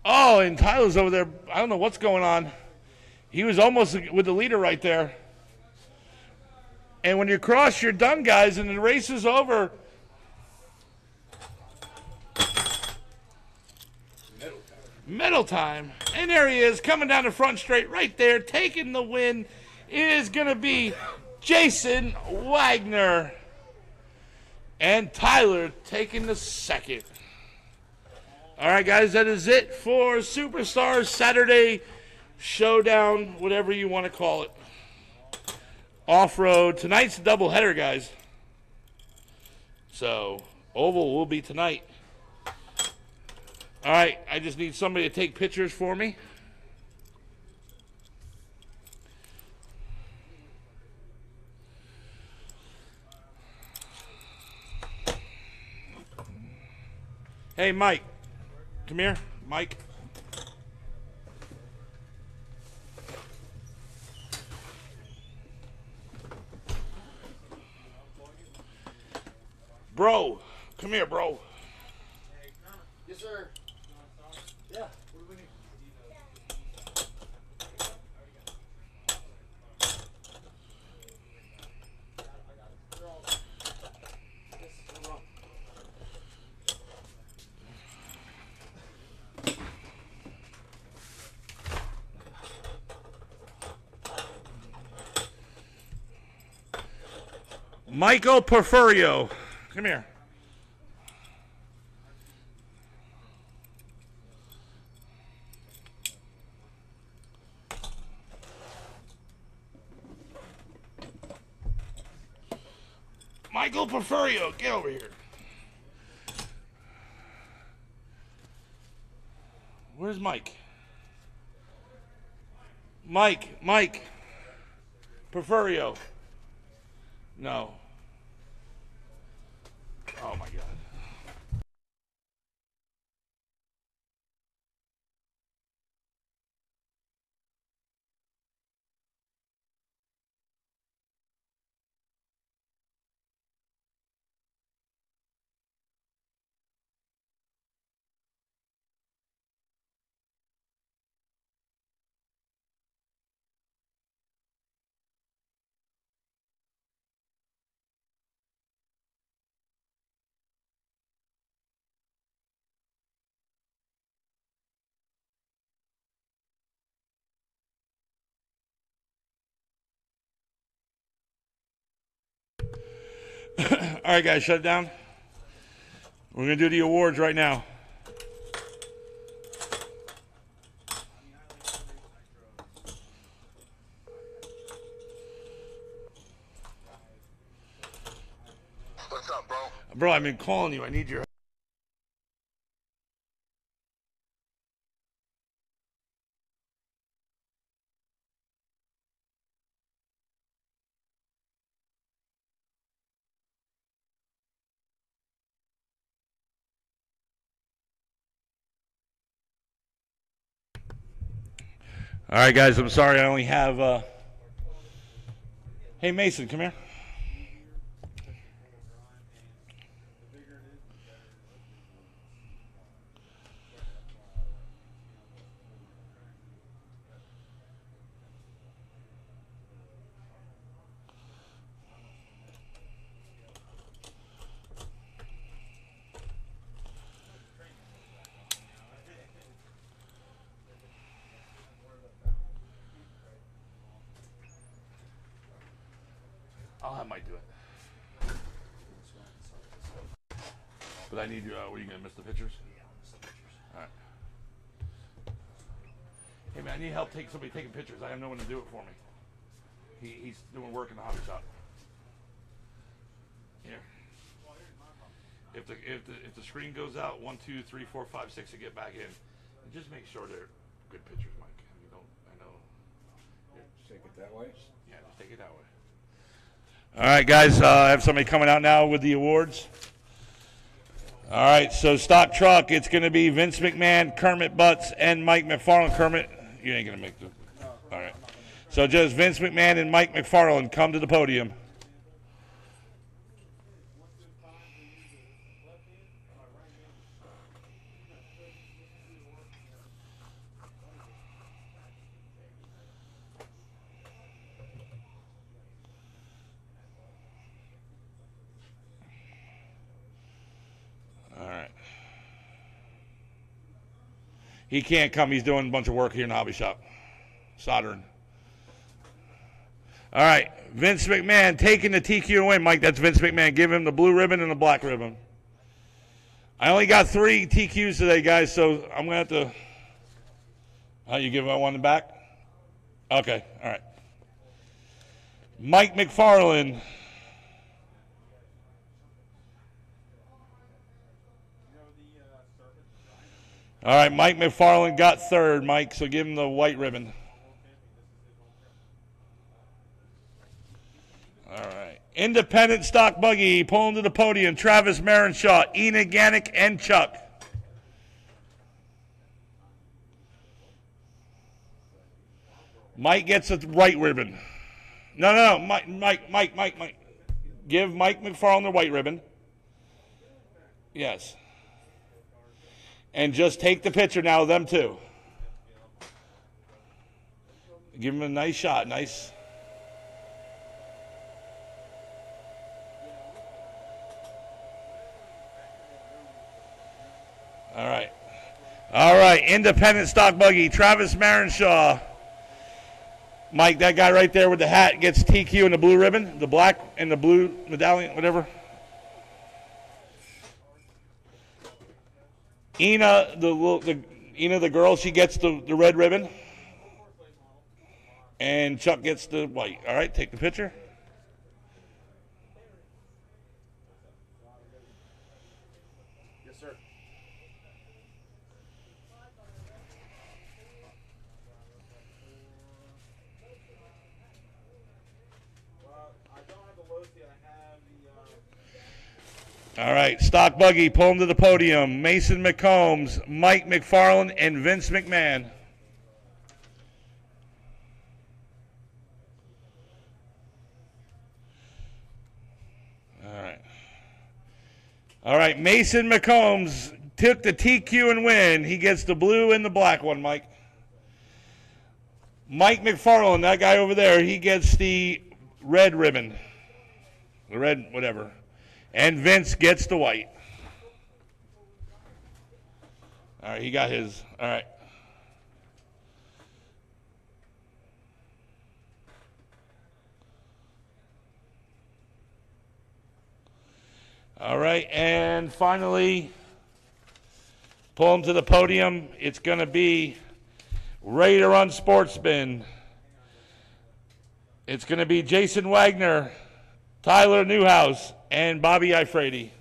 Speaker 1: Oh, and Tyler's over there. I don't know what's going on. He was almost with the leader right there. And when you cross, you're done, guys, and the race is over. Medal time. And there he is, coming down the front straight right there, taking the win. It is going to be Jason Wagner. And Tyler taking the second. All right, guys, that is it for Superstars Saturday Showdown, whatever you want to call it. Off-road. Tonight's a doubleheader, guys. So, Oval will be tonight. All right, I just need somebody to take pictures for me. Hey, Mike, come here. Mike. Bro, come here, bro.
Speaker 5: Yes, sir. Yeah. What do we need?
Speaker 1: Michael Porfirio. Come here. Michael Porfirio, get over here. Where's Mike? Mike. Porfirio. No. Oh my God. All right, guys, shut it down. We're going to do the awards right now.
Speaker 7: What's up, bro?
Speaker 1: Bro, I've been calling you. I need your... All right, guys, I'm sorry I only have... Hey, Mason, come here. I'll have Mike do it. But I need you, what are you going to miss the pictures? All right. Hey, man, I need help somebody taking pictures. I have no one to do it for me. He's doing work in the hobby shop. Here. If the screen goes out, 1, 2, 3, 4, 5, 6 to get back in, and just make sure they're good pictures, Mike. I know. Here.
Speaker 6: Just take it that way.
Speaker 1: Yeah, just take it that way. All right, guys, I have somebody coming out now with the awards. All right, so stock truck, it's going to be Vince McMahon, Kermit Butts, and Mike McFarland. Kermit, you ain't going to make the... All right. So just Vince McMahon and Mike McFarland, come to the podium. He can't come. He's doing a bunch of work here in the hobby shop. Soldering. All right. Vince McMahon taking the TQ away. Mike, that's Vince McMahon. Give him the blue ribbon and the black ribbon. I only got 3 TQs today, guys, so I'm going to have to... Oh, you give one in the back? Okay. All right. Mike McFarland. All right, Mike McFarland got 3rd, Mike, so give him the white ribbon. All right. Independent stock buggy, pulling to the podium, Travis Marenshaw, Enid Gannick, and Chuck. Mike gets the white ribbon. No. Mike. Give Mike McFarland the white ribbon. Yes. And just take the picture now of them two. Give him a nice shot. Nice. All right. All right. Independent stock buggy. Travis Marenshaw. Mike, that guy right there with the hat gets TQ and the blue ribbon, the black and the blue medallion, whatever. Ina, the girl, she gets the red ribbon. And Chuck gets the white. All right, take the picture.
Speaker 4: Yes, sir. I don't have the Losi. I have the.
Speaker 1: All right, stock buggy, pull him to the podium. Mason McCombs, Mike McFarland, and Vince McMahon. All right, Mason McCombs took the TQ and win. He gets the blue and the black one, Mike. Mike McFarland, that guy over there, he gets the red ribbon. The red whatever. And Vince gets the white. All right, he got his. All right. All right, and finally, pull him to the podium. It's going to be Ready to Run Sportsman. It's going to be Jason Wagner, Tyler Newhouse, and Bobby Ifrady.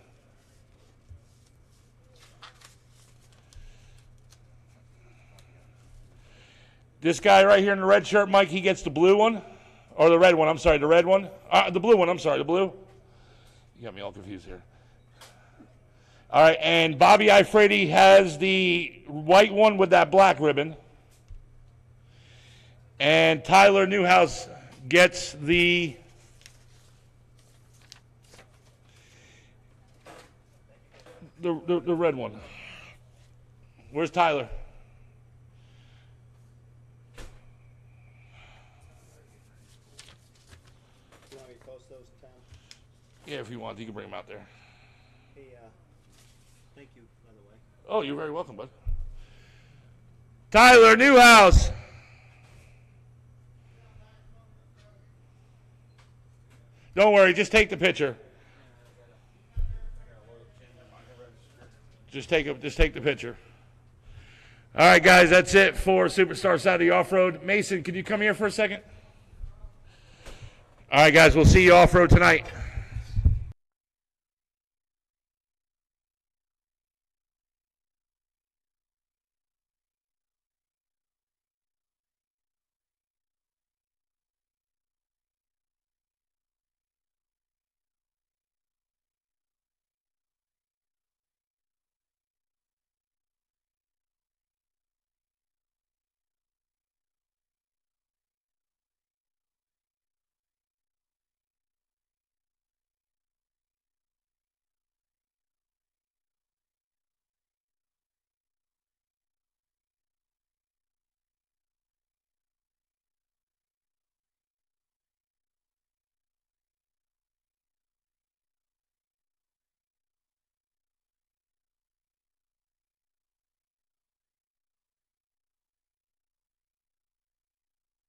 Speaker 1: This guy right here in the red shirt, Mike, he gets the blue one. Or the red one, I'm sorry, the red one. The blue one, I'm sorry, the blue. You got me all confused here. All right, and Bobby Ifrady has the white one with that black ribbon. And Tyler Newhouse gets the red one. Where's Tyler?
Speaker 4: You want me to post those, Tom?
Speaker 1: Yeah, if you want, you can bring him out there.
Speaker 4: Hey, thank you, by the way.
Speaker 1: Oh, you're very welcome, bud. Tyler Newhouse. Don't worry, just take the picture. Just take the picture. All right, guys, that's it for Superstar Saturday Off-Road. Mason, could you come here for a second? All right, guys, we'll see you off-road tonight.